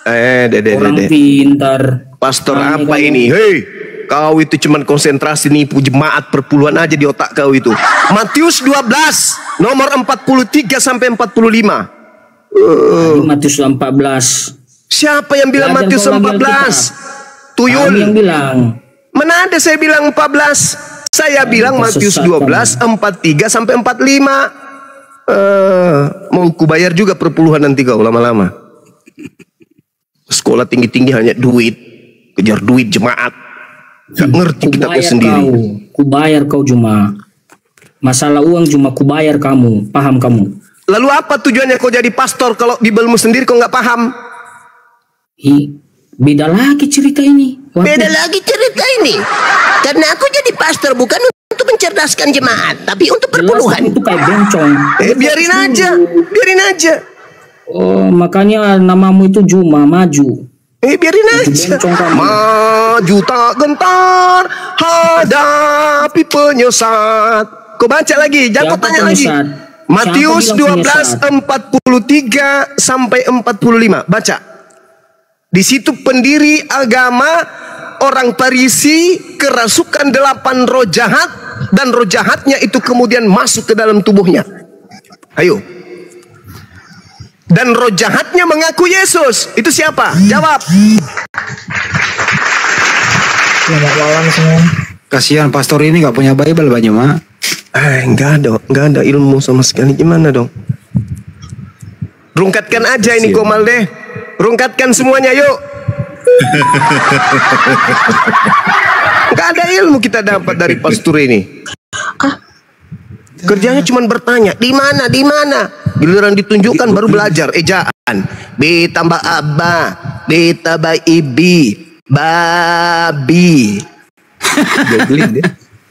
Orang pintar. Pastor apa ini? Hei, kau itu cuman konsentrasi nipu jemaat perpuluhan aja di otak kau itu. Matius 12 nomor 43 sampai 45. Matius 14. Siapa yang bilang Matius 14? Tuyul yang bilang. Mana ada saya bilang 14? Saya bilang Matius 12 43 sampai 45. Mau kubayar juga perpuluhan nanti kau lama-lama. Sekolah tinggi-tinggi hanya duit, kejar duit jemaat. Gak ngerti kitabnya sendiri. Kubayar kau cuma. Masalah uang cuma kubayar kamu, paham kamu? Lalu apa tujuannya kau jadi pastor kalau Bibelmu sendiri kau nggak paham? Beda lagi cerita ini. Beda lagi cerita ini. Karena aku jadi pastor bukan untuk mencerdaskan jemaat, tapi untuk perpuluhan. Itu kayak bencong. Biarin aja. Oh, makanya namamu itu Juma, maju. Biarin aja. Maju tak gentar, hadapi penyesat. Kau baca lagi, jangan kau tanya lagi. Matius 12:43 sampai 45. Baca. Di situ pendiri agama orang Farisi kerasukan 8 roh jahat, dan roh jahatnya itu kemudian masuk ke dalam tubuhnya. Ayo. Dan roh jahatnya mengaku Yesus. Itu siapa? Jawab. Selamat malam semua. Kasihan pastor ini nggak punya Bible banyak mak. Nggak ada ilmu sama sekali. Gimana dong? Rungkatkan aja ini Komal deh. Rungkatkan semuanya yuk. Nggak ada ilmu kita dapat dari pastor ini. Kerjanya cuma bertanya, di mana? Giliran ditunjukkan baru belajar ejaan. B tambah aba, B tambah ibi, babi.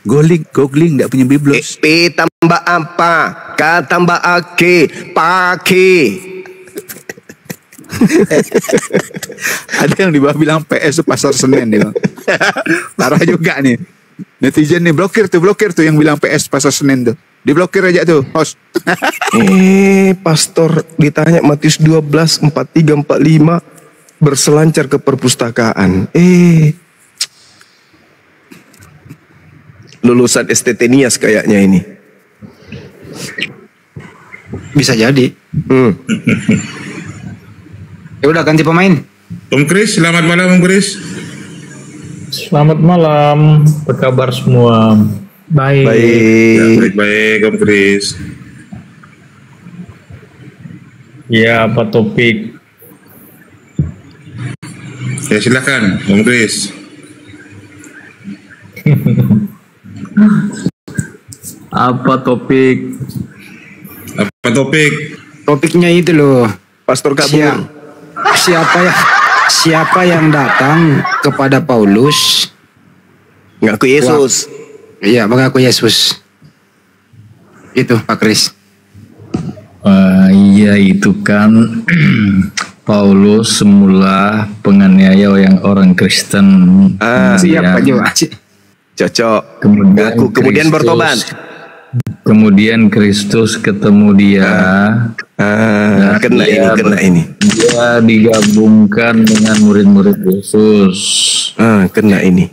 Googling enggak punya biblos. P tambah apa, K tambah ake, pake. Ada yang di bawah bilang PS itu pasar Senen nih. Parah juga nih. Netizen nih blokir tuh yang bilang PS pasar Senen tuh. Diblokir aja tuh, host. Pastor ditanya Matius 12, 43, 45 berselancar ke perpustakaan. Lulusan STT Nias kayaknya ini. Bisa jadi. Ya udah ganti pemain. Om Kris, selamat malam Om Kris. Selamat malam. Apa kabar semua? Baik. Baik Om Kris. Ya, apa topik? Ya silakan Om Kris. Apa topik? Topiknya itu loh. Pastor kabur. Siapa yang datang kepada Paulus ngaku Yesus? Iya, mengaku Yesus. Itu Pak Kris. Iya itu kan Paulus semula penganiaya yang orang Kristen. Siapa juga? Cocok. Kemudian bertobat. Kemudian Kristus ketemu dia. Kena ini. Dia digabungkan dengan murid-murid Yesus. Kena ini.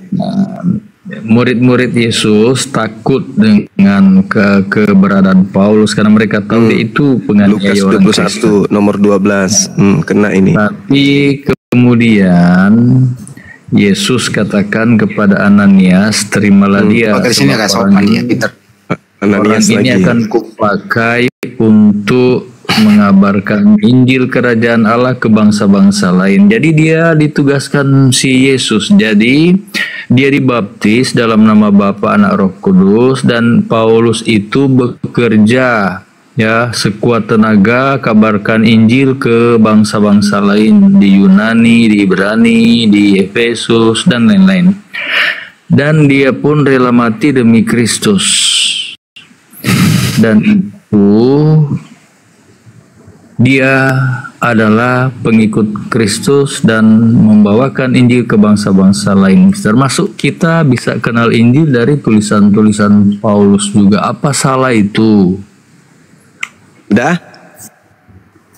Murid-murid Yesus takut dengan keberadaan Paulus karena mereka tahu dia itu penganiaya orang Kristen. Lukas 21 nomor 12. Kena ini. Tapi kemudian Yesus katakan kepada Ananias, terimalah dia. Orang ini akan kupakai untuk mengabarkan Injil kerajaan Allah ke bangsa-bangsa lain. Jadi dia ditugaskan si Yesus. Jadi dia dibaptis dalam nama Bapa, Anak, Roh Kudus, dan Paulus itu bekerja ya, sekuat tenaga kabarkan Injil ke bangsa-bangsa lain di Yunani, di Ibrani, di Efesus dan lain-lain. Dan dia pun rela mati demi Kristus. Dan itu dia adalah pengikut Kristus dan membawakan Injil ke bangsa-bangsa lain. Termasuk kita bisa kenal Injil dari tulisan-tulisan Paulus juga. Apa salah itu? Udah?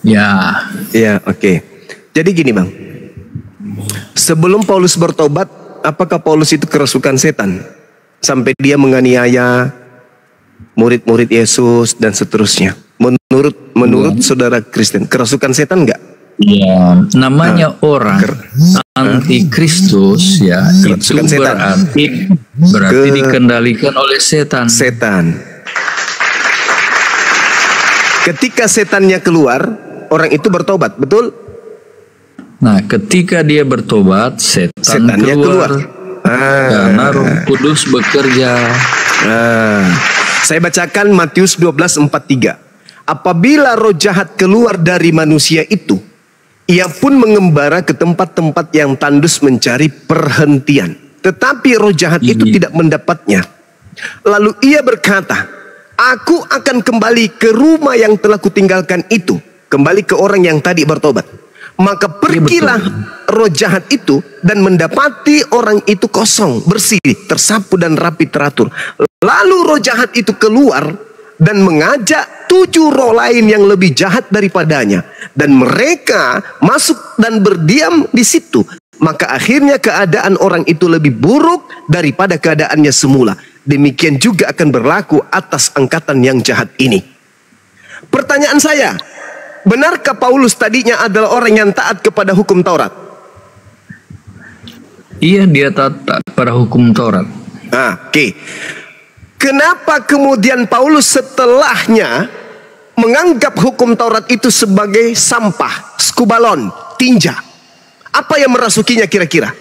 Ya. Ya, oke. Jadi gini Bang. Sebelum Paulus bertobat, apakah Paulus itu kerasukan setan? Sampai dia menganiaya murid-murid Yesus dan seterusnya. Menurut saudara Kristen, kerasukan setan enggak? Ya, namanya orang anti-Kristus ya, itu berarti dikendalikan oleh setan. Ketika setannya keluar, orang itu bertobat, betul? Nah, ketika dia bertobat, setannya keluar. Karena Roh Kudus bekerja. Saya bacakan Matius 12:43. Apabila roh jahat keluar dari manusia itu, ia pun mengembara ke tempat-tempat yang tandus mencari perhentian. Tetapi roh jahat itu tidak mendapatnya. Lalu ia berkata, aku akan kembali ke rumah yang telah kutinggalkan itu. Kembali ke orang yang tadi bertobat. Maka pergilah roh jahat itu dan mendapati orang itu kosong, bersih, tersapu dan rapi teratur. Lalu roh jahat itu keluar dan mengajak 7 roh lain yang lebih jahat daripadanya. Dan mereka masuk dan berdiam di situ. Maka akhirnya keadaan orang itu lebih buruk daripada keadaannya semula. Demikian juga akan berlaku atas angkatan yang jahat ini. Pertanyaan saya, benarkah Paulus tadinya adalah orang yang taat kepada hukum Taurat? Iya, dia taat pada hukum Taurat. Oke. Kenapa kemudian Paulus setelahnya menganggap hukum Taurat itu sebagai sampah, skubalon, tinja? Apa yang merasukinya kira-kira?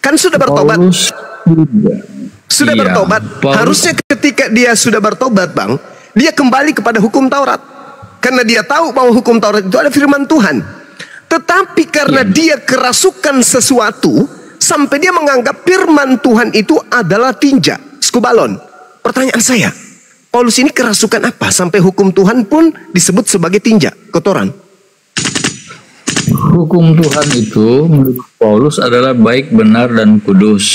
Kan sudah bertobat. Sudah bertobat. Harusnya ketika dia sudah bertobat, Bang, dia kembali kepada hukum Taurat. Karena dia tahu bahwa hukum Taurat itu ada firman Tuhan. Tetapi karena dia kerasukan sesuatu, sampai dia menganggap firman Tuhan itu adalah tinja, skubalon. Pertanyaan saya, Paulus ini kerasukan apa? Sampai hukum Tuhan pun disebut sebagai tinja, kotoran. Hukum Tuhan itu menurut Paulus adalah baik, benar, dan kudus.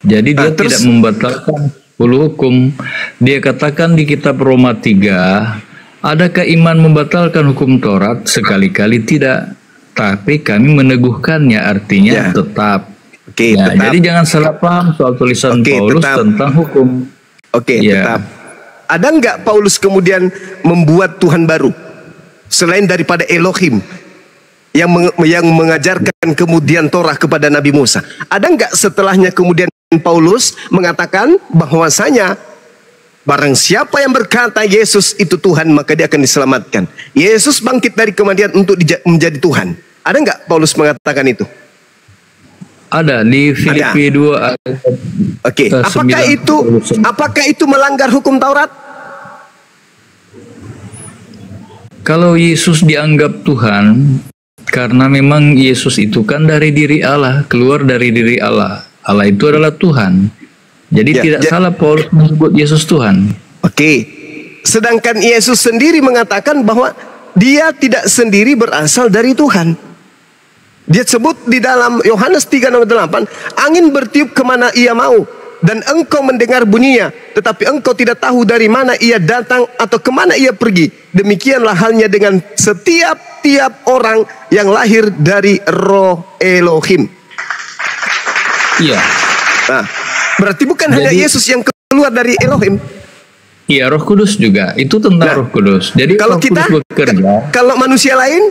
Jadi dia tidak membatalkan 10 hukum. Dia katakan di kitab Roma 3, adakah iman membatalkan hukum Taurat? Sekali-kali tidak. Tapi kami meneguhkannya, artinya tetap. Ya, jadi jangan salah paham soal tulisan Paulus tentang hukum. Tetap. Ada nggak Paulus kemudian membuat Tuhan baru selain daripada Elohim yang mengajarkan kemudian Torah kepada Nabi Musa? Ada nggak setelahnya kemudian Paulus mengatakan bahwasanya barang siapa yang berkata Yesus itu Tuhan, maka dia akan diselamatkan. Yesus bangkit dari kematian untuk menjadi Tuhan. Ada nggak Paulus mengatakan itu? Ada di Filipi 2 ayat. Apakah itu melanggar hukum Taurat? Kalau Yesus dianggap Tuhan, karena memang Yesus itu kan dari diri Allah, keluar dari diri Allah. Allah itu adalah Tuhan. Jadi tidak salah Paulus menyebut Yesus Tuhan. Sedangkan Yesus sendiri mengatakan bahwa dia tidak sendiri berasal dari Tuhan. Dia sebut di dalam Yohanes 3:8, angin bertiup kemana ia mau, dan engkau mendengar bunyinya, tetapi engkau tidak tahu dari mana ia datang atau kemana ia pergi. Demikianlah halnya dengan setiap orang yang lahir dari roh Elohim. Iya. Nah, berarti bukan hanya Yesus yang keluar dari Elohim. Iya, Roh Kudus juga. Itu tentang Roh Kudus. Jadi kalau kita bekerja, kalau manusia lain,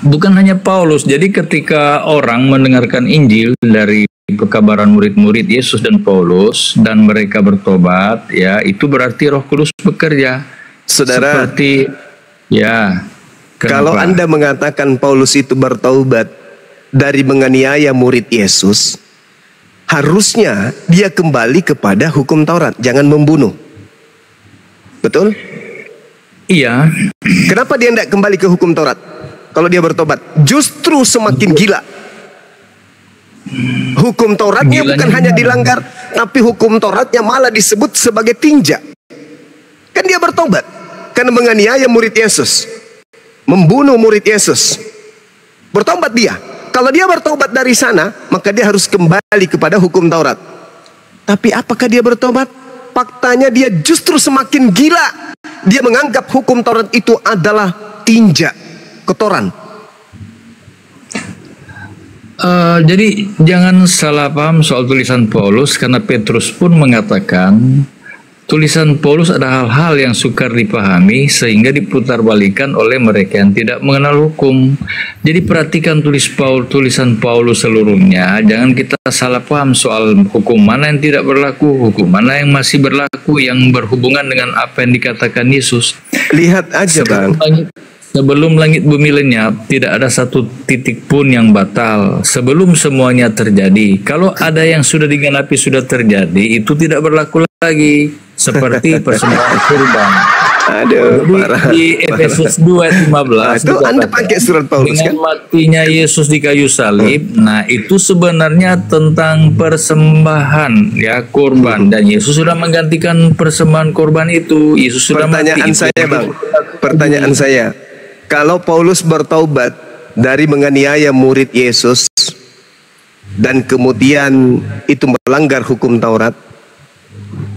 bukan hanya Paulus. Jadi ketika orang mendengarkan Injil dari pekabaran murid-murid Yesus dan Paulus dan mereka bertobat, ya itu berarti Roh Kudus bekerja. Saudara, seperti kalau Anda mengatakan Paulus itu bertobat dari menganiaya murid Yesus, harusnya dia kembali kepada hukum Taurat, jangan membunuh. Betul? Iya. Kenapa dia tidak kembali ke hukum Taurat? Kalau dia bertobat, justru semakin gila. Hukum Tauratnya bukan hanya dilanggar, tapi hukum Tauratnya malah disebut sebagai tinja. Kan dia bertobat karena menganiaya murid Yesus, membunuh murid Yesus. Bertobat dia. Kalau dia bertobat dari sana, maka dia harus kembali kepada hukum Taurat. Tapi apakah dia bertobat? Faktanya dia justru semakin gila. Dia menganggap hukum Taurat itu adalah tinja, kotoran. Jadi jangan salah paham soal tulisan Paulus, karena Petrus pun mengatakan tulisan Paulus ada hal-hal yang sukar dipahami sehingga diputarbalikan oleh mereka yang tidak mengenal hukum. Jadi perhatikan tulisan Paulus seluruhnya, jangan kita salah paham soal hukum mana yang tidak berlaku, hukum mana yang masih berlaku, yang berhubungan dengan apa yang dikatakan Yesus. Lihat aja Bang, sebelum langit bumi lenyap, tidak ada satu titik pun yang batal. Sebelum semuanya terjadi, kalau ada yang sudah digenapi sudah terjadi, itu tidak berlaku lagi. Seperti persembahan kurban. Aduh, parah, di Efesus 2 ayat 15 itu Anda pakai surat Paulus dengan kan? matinya Yesus di kayu salib. Nah, itu sebenarnya tentang persembahan, ya, kurban, dan Yesus sudah menggantikan persembahan kurban itu. Yesus sudah Pertanyaan mati. saya Bang, pertanyaan saya, kalau Paulus bertaubat dari menganiaya murid Yesus dan kemudian itu melanggar hukum Taurat,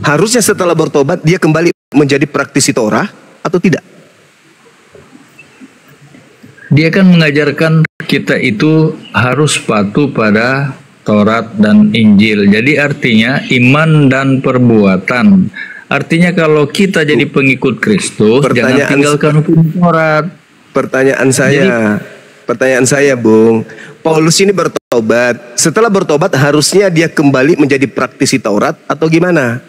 harusnya setelah bertobat dia kembali menjadi praktisi Torah atau tidak? Dia kan mengajarkan kita itu harus patuh pada Taurat dan Injil. Jadi artinya iman dan perbuatan. Artinya kalau kita jadi pengikut Kristus, jangan tinggalkan hukum Taurat. Pertanyaan saya, Bung, Paulus ini bertobat. Setelah bertobat harusnya dia kembali menjadi praktisi Taurat atau gimana?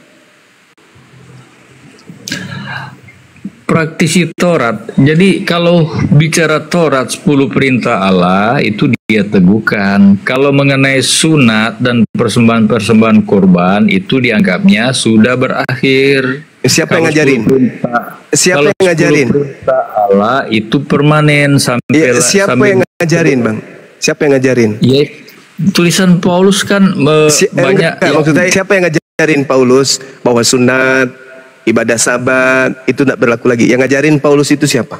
Praktisi Taurat. Jadi kalau bicara Taurat 10 perintah Allah itu dia teguhkan. Kalau mengenai sunat dan persembahan-persembahan kurban itu dianggapnya sudah berakhir. Siapa yang ngajarin? Siapa yang ngajarin? Perintah Allah itu permanen sampai siapa yang ngajarin, Bang? Siapa yang ngajarin? Ya, tulisan Paulus kan banyak. Maksudnya siapa yang ngajarin Paulus bahwa sunat, ibadah Sabat itu tidak berlaku lagi? Yang ngajarin Paulus itu siapa?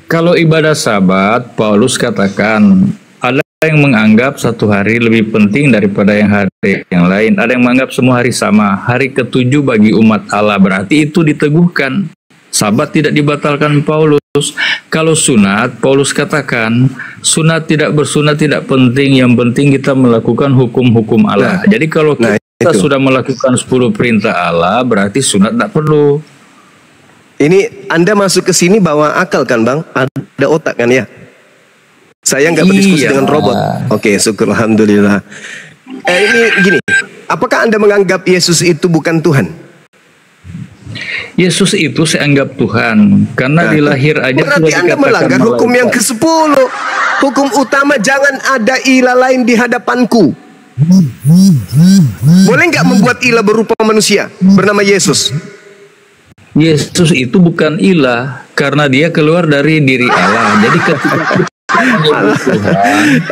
Kalau ibadah Sabat, Paulus katakan ada yang menganggap satu hari lebih penting daripada yang hari yang lain. Ada yang menganggap semua hari sama. Hari ketujuh bagi umat Allah, berarti itu diteguhkan. Sabat tidak dibatalkan Paulus. Kalau sunat, Paulus katakan sunat tidak bersunat tidak penting. Yang penting kita melakukan hukum-hukum Allah. Jadi kalau kita sudah melakukan 10 perintah Allah, berarti sunat tidak perlu. Ini Anda masuk ke sini bawa akal kan, Bang? Ada otak kan ya? Saya nggak berdiskusi dengan robot. Oke, syukur, alhamdulillah. Ini gini, apakah Anda menganggap Yesus itu bukan Tuhan? Yesus itu saya anggap Tuhan karena dilahir aja berarti Anda melanggar hukum yang ke-10. Hukum utama, jangan ada ilah lain di hadapanku. Boleh nggak membuat ilah berupa manusia bernama Yesus? Yesus itu bukan ilah karena dia keluar dari diri Allah. Jadi ketika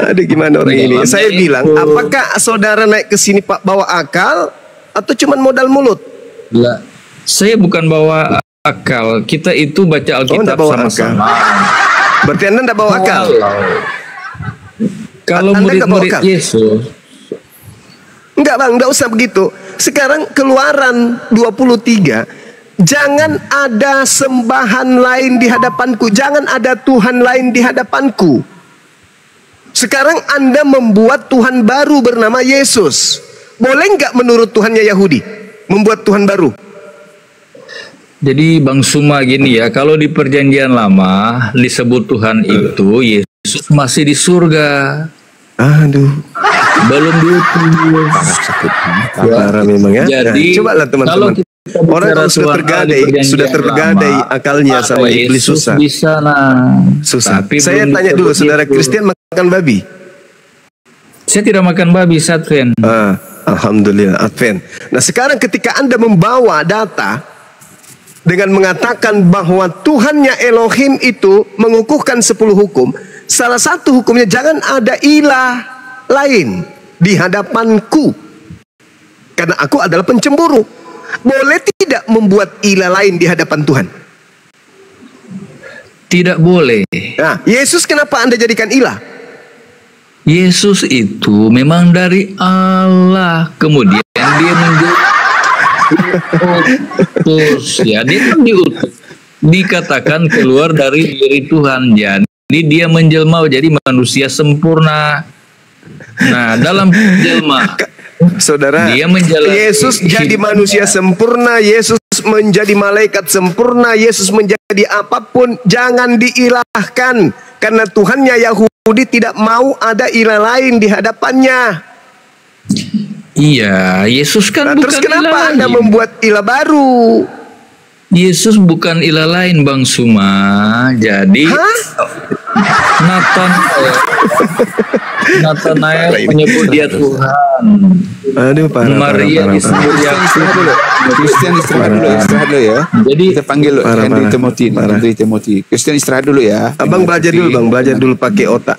aduh, gimana orang ini? Saya bilang, apakah saudara naik ke sini Pak bawa akal atau cuman modal mulut? Lah, saya bukan bawa akal. Kita itu baca Alkitab sama-sama. Berarti Anda tidak bawa akal. Kalau murid-murid Yesus, enggak Bang, enggak usah begitu. Sekarang Keluaran 23. Jangan ada sembahan lain di hadapanku. Jangan ada Tuhan lain di hadapanku. Sekarang Anda membuat Tuhan baru bernama Yesus. Boleh nggak menurut Tuhannya Yahudi membuat Tuhan baru? Jadi Bang Suma gini ya, kalau di perjanjian lama disebut Tuhan itu Yesus masih di surga. Aduh, belum diutus. Parah memang ya. Jadi coba lah teman-teman. Orang kalau sudah tergadai akalnya sama iblis susah. Susah. Tapi saya tanya dulu, saudara Kristen makan babi? Saya tidak makan babi, Satren. Alhamdulillah, Advent. Nah sekarang ketika Anda membawa data dengan mengatakan bahwa Tuhannya Elohim itu mengukuhkan 10 hukum, salah satu hukumnya jangan ada ilah lain di hadapanku, karena aku adalah pencemburu. Boleh tidak membuat ilah lain di hadapan Tuhan? Tidak boleh. Nah, Yesus kenapa Anda jadikan ilah? Yesus itu memang dari Allah, kemudian dia diutus, ya dia kan diutus, dikatakan keluar dari diri Tuhan, jadi dia menjelma jadi manusia sempurna. Nah, dalam jelma, saudara, dia menjalani Yesus jadi manusia sempurna, Yesus menjadi malaikat sempurna, Yesus menjadi apapun, jangan diilahkan, karena Tuhannya Yahudi tidak mau ada ilah lain di hadapannya. Iya, Yesus kan bukan terus kenapa ilah Anda lain. membuat ilah baru? Yesus bukan ilah lain, Bang Suma. Jadi Nathanael menyebut dia Tuhan. Aduh, Maria disebut Kristen istirahat dulu ya. Jadi kita panggil Henry Timothy. Kristen istirahat dulu ya. Abang belajar dulu pakai otak,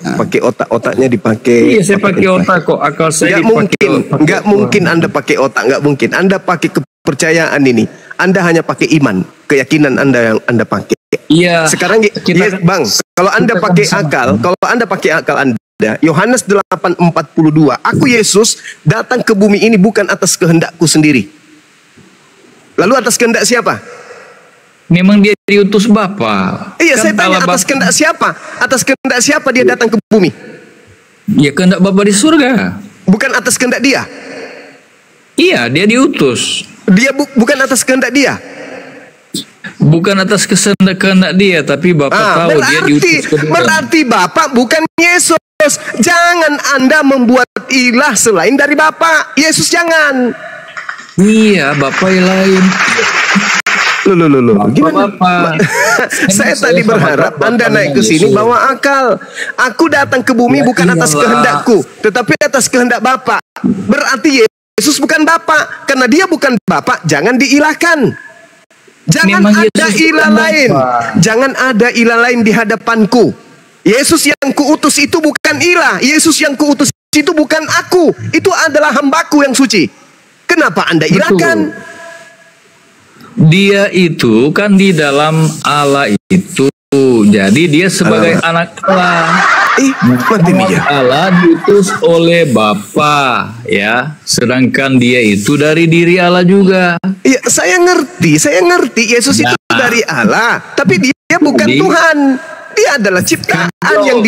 otaknya dipakai. Iya, saya pakai otak kok. Akal saya nggak mungkin Anda pakai otak, nggak mungkin. Anda pakai kepercayaan ini. Anda hanya pakai iman, keyakinan Anda yang Anda pakai. Iya. Sekarang Bang, kalau Anda pakai akal, Anda, Yohanes 8:42, aku Yesus datang ke bumi ini bukan atas kehendakku sendiri. Lalu atas kehendak siapa? Memang dia diutus Bapa. Iya, saya tanya atas kehendak siapa? Atas kehendak siapa dia datang ke bumi? Ya kehendak Bapa di surga. Bukan atas kehendak dia. Iya, dia diutus. Dia bukan atas kehendak dia. Bukan atas kehendak dia, tapi Bapak tahu dia diutus ke dunia. Berarti Bapak bukan Yesus. Jangan Anda membuat ilah selain dari Bapak. Yesus jangan. Iya, Bapak yang lain. Loh, gimana? Saya tadi berharap Anda naik ke sini bawa akal. Aku datang ke bumi bukan atas kehendakku, tetapi atas kehendak Bapak. Berarti Yesus bukan Bapak. Karena dia bukan Bapak, jangan diilahkan. Jangan ada ilah lain. Jangan ada ilah lain di hadapanku. Yesus yang kuutus itu bukan ilah. Yesus yang kuutus itu bukan aku. Itu adalah hambaku yang suci. Kenapa Anda ilahkan? Dia itu kan di dalam Allah itu. Jadi dia sebagai anak Allah. Allah diutus oleh Bapa, ya. Sedangkan dia itu dari diri Allah juga. Iya, saya ngerti. Yesus itu dari Allah, tapi dia bukan Tuhan. Dia adalah ciptaan yang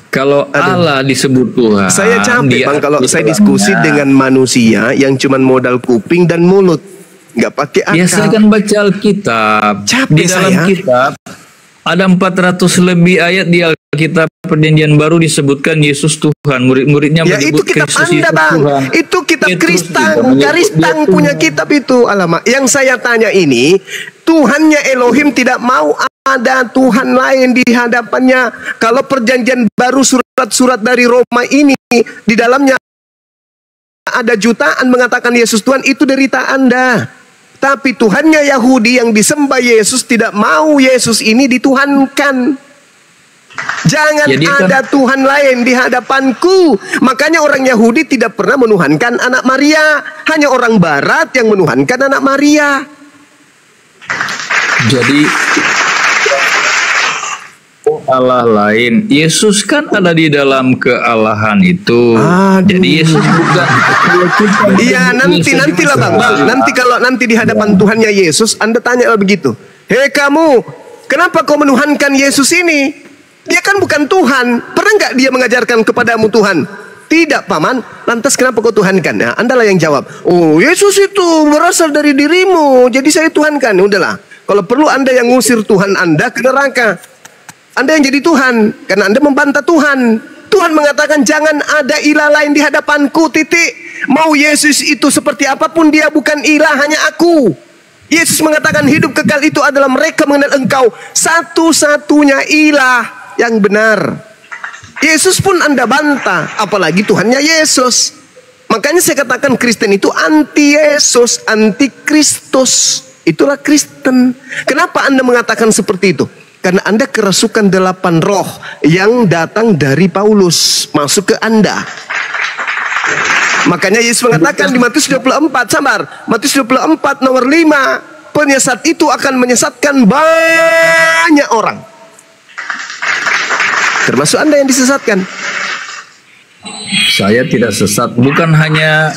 Kalau Allah disebut Tuhan, saya capek Bang kalau saya diskusi dengan manusia yang cuman modal kuping dan mulut, nggak pakai akal. Ya, saya kan baca Alkitab. Di dalam kitab ada 400 lebih ayat di Alkitab Perjanjian Baru disebutkan Yesus Tuhan. Murid-muridnya menyebut Kristus Yesus Tuhan. Itu kitab Karistang punya kitab itu. Alamak, yang saya tanya ini, Tuhannya Elohim tidak mau ada Tuhan lain di hadapannya. Kalau Perjanjian Baru surat-surat dari Roma ini di dalamnya ada jutaan mengatakan Yesus Tuhan, itu derita Anda. Tapi Tuhannya Yahudi yang disembah Yesus tidak mau Yesus ini dituhankan. Jangan ada Tuhan lain di hadapanku. Makanya orang Yahudi tidak pernah menuhankan anak Maria. Hanya orang Barat yang menuhankan anak Maria. Jadi Allah lain. Yesus kan ada di dalam kealahan itu. Jadi Yesus bukan. Iya, nantilah Bang. Nanti di hadapan Tuhannya Yesus, Anda tanya begitu. Hei kamu, kenapa kau menuhankan Yesus ini? Dia kan bukan Tuhan. Pernah nggak dia mengajarkan kepadamu Tuhan? Tidak, Paman. Lantas kenapa kau tuhankan? Nah, Andalah yang jawab. Oh, Yesus itu berasal dari dirimu, jadi saya tuhankan. Udahlah. Kalau perlu Anda yang ngusir Tuhan Anda ke neraka. Anda yang jadi Tuhan, karena Anda membantah Tuhan. Tuhan mengatakan jangan ada ilah lain di hadapanku, titik. Mau Yesus itu seperti apapun, dia bukan ilah, hanya aku. Yesus mengatakan hidup kekal itu adalah mereka mengenal engkau satu-satunya ilah yang benar. Yesus pun Anda bantah, apalagi Tuhannya Yesus. Makanya saya katakan Kristen itu anti Yesus, anti Kristus. Itulah Kristen. Kenapa Anda mengatakan seperti itu? Karena Anda kerasukan 8 roh yang datang dari Paulus masuk ke Anda. Makanya Yesus mengatakan di Matius 24, sabar, Matius 24 nomor 5, penyesat itu akan menyesatkan banyak orang. Termasuk Anda yang disesatkan. Saya tidak sesat. Bukan hanya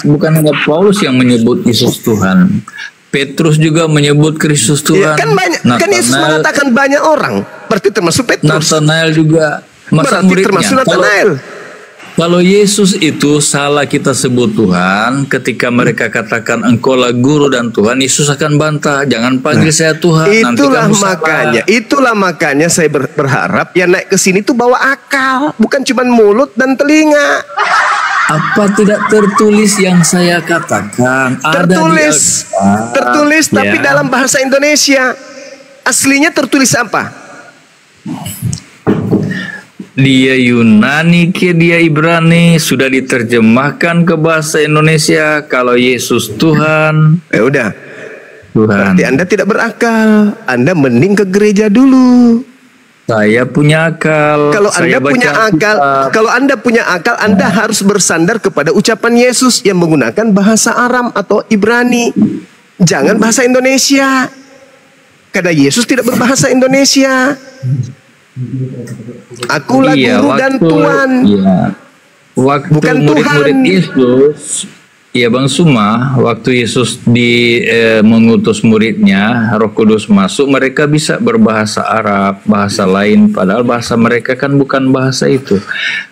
Paulus yang menyebut Yesus Tuhan. Petrus juga menyebut Kristus Tuhan. Ya, kan banyak, kan Yesus mengatakan banyak orang. Berarti termasuk Petrus. Nathanael juga. Berarti termasuk Nathanael. Kalau Yesus itu salah kita sebut Tuhan, ketika mereka katakan engkaulah guru dan Tuhan, Yesus akan bantah, jangan panggil saya Tuhan. Itulah makanya saya berharap yang naik ke sini tuh bawa akal, bukan cuma mulut dan telinga. Apa tidak tertulis yang saya katakan? Tertulis, tapi dalam bahasa Indonesia. Aslinya tertulis apa? Dia Yunani ke dia Ibrani, sudah diterjemahkan ke bahasa Indonesia. Kalau Yesus Tuhan, ya udah. Tuhan. Berarti Anda tidak berakal. Anda mending ke gereja dulu. Saya punya akal. Kalau Anda punya akal, Anda harus bersandar kepada ucapan Yesus yang menggunakan bahasa Aram atau Ibrani. Jangan bahasa Indonesia. Karena Yesus tidak berbahasa Indonesia. Akulah guru dan Tuhan. Waktu bukan murid-murid Yesus, ya Bang Suma, waktu Yesus mengutus muridnya, Roh Kudus masuk, mereka bisa berbahasa Arab, bahasa lain, padahal bahasa mereka kan bukan bahasa itu.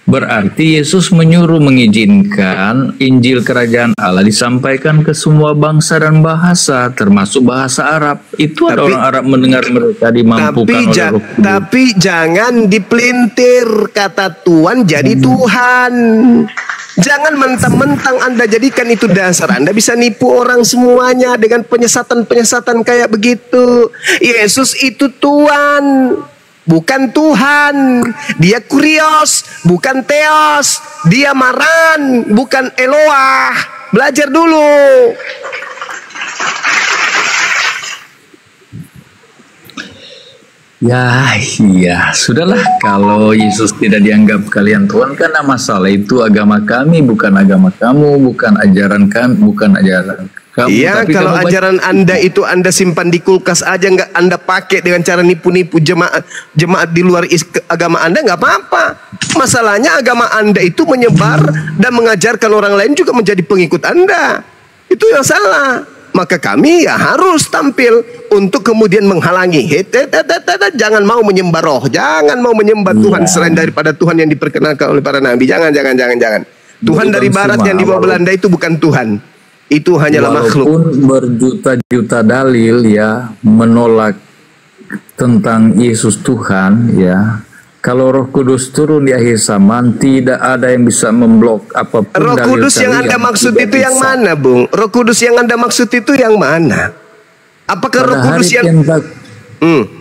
Berarti Yesus menyuruh mengizinkan Injil Kerajaan Allah disampaikan ke semua bangsa dan bahasa, termasuk bahasa Arab. Itu ada orang Arab mendengar mereka dimampukan oleh Roh Kudus. Tapi jangan dipelintir kata Tuhan jadi Tuhan. Jangan mentang-mentang Anda jadikan itu dasar. Anda bisa nipu orang semuanya dengan penyesatan-penyesatan kayak begitu. Yesus itu Tuhan, bukan Tuhan. Dia Kurios, bukan Theos. Dia Maran, bukan Eloah. Belajar dulu. Ya, iya, sudahlah. Kalau Yesus tidak dianggap kalian Tuhan, karena masalah itu agama kami, bukan agama kamu, bukan ajaran kami, bukan ajaran kamu. Iya, kalau ajaran Anda itu Anda simpan di kulkas aja, nggak Anda pakai dengan cara nipu-nipu jemaat di luar agama Anda, nggak apa-apa. Masalahnya agama Anda itu menyebar dan mengajarkan orang lain juga menjadi pengikut Anda. Itu yang salah. Maka kami ya harus tampil untuk kemudian menghalangi. Jangan mau menyembah roh, jangan mau menyembah Tuhan selain daripada Tuhan yang diperkenalkan oleh para nabi. Jangan. Tuhan dari barat yang dibawa Belanda itu bukan Tuhan. Itu hanyalah makhluk. Walaupun berjuta-juta dalil ya menolak tentang Yesus Tuhan ya. Kalau Roh Kudus turun di akhir zaman, tidak ada yang bisa memblok apapun. Roh Kudus yang Anda maksud itu yang mana, Bung? Roh Kudus yang Anda maksud itu yang mana? Apakah Roh Kudus yang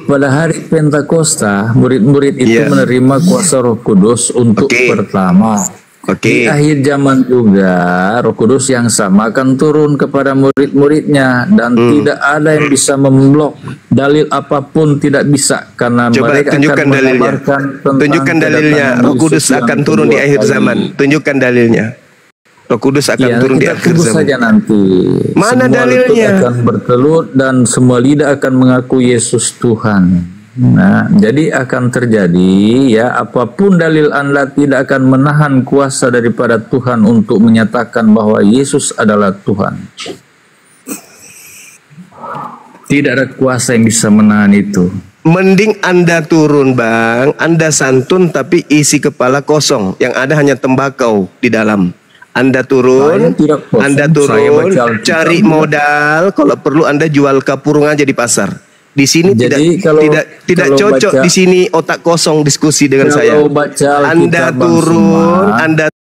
pada hari Pentakosta, murid-murid itu menerima kuasa Roh Kudus untuk pertama. Di akhir zaman juga Roh Kudus yang sama akan turun kepada murid-muridnya, dan tidak ada yang bisa memblok dalil apapun, tidak bisa, karena mereka akan mengabarkan tunjukkan dalilnya Roh Kudus akan turun di akhir zaman. Tunjukkan dalilnya. Roh Kudus akan turun di akhir zaman. Saja nanti. Mana semua dalilnya? Akan bertelut dan semua lidah akan mengaku Yesus Tuhan. Nah, jadi akan terjadi ya, apapun dalil Anda tidak akan menahan kuasa daripada Tuhan untuk menyatakan bahwa Yesus adalah Tuhan. Tidak ada kuasa yang bisa menahan itu. Mending Anda turun, Bang. Anda santun tapi isi kepala kosong. Yang ada hanya tembakau di dalam. Anda turun, cari modal. Kalau perlu Anda jual kapurung aja di pasar. Di sini tidak cocok. Di sini otak kosong diskusi dengan saya. Anda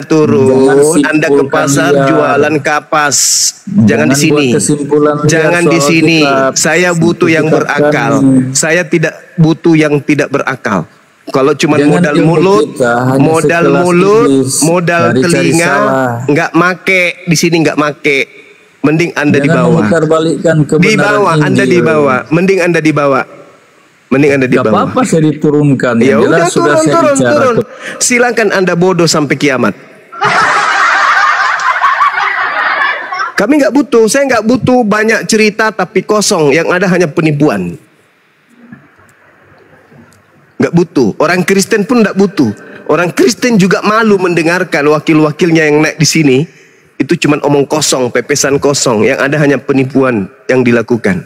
turun, Anda ke pasar jualan kapas. Jangan di sini. Jangan di sini. Saya butuh yang berakal. Saya tidak butuh yang tidak berakal. Kalau cuma modal mulut, modal telinga, nggak make di sini, nggak make. Mending Anda di bawah. Di bawah, Anda di bawah. Mending Anda di bawah. Mending Anda di bawah. Gak apa-apa saya diturunkan. Ya udah turun. Silakan Anda bodoh sampai kiamat. Kami nggak butuh, saya nggak butuh banyak cerita tapi kosong. Yang ada hanya penipuan. Nggak butuh. Orang Kristen pun nggak butuh. Orang Kristen juga malu mendengarkan wakil-wakilnya yang naik di sini. Itu cuma omong kosong, pepesan kosong. Yang ada hanya penipuan yang dilakukan.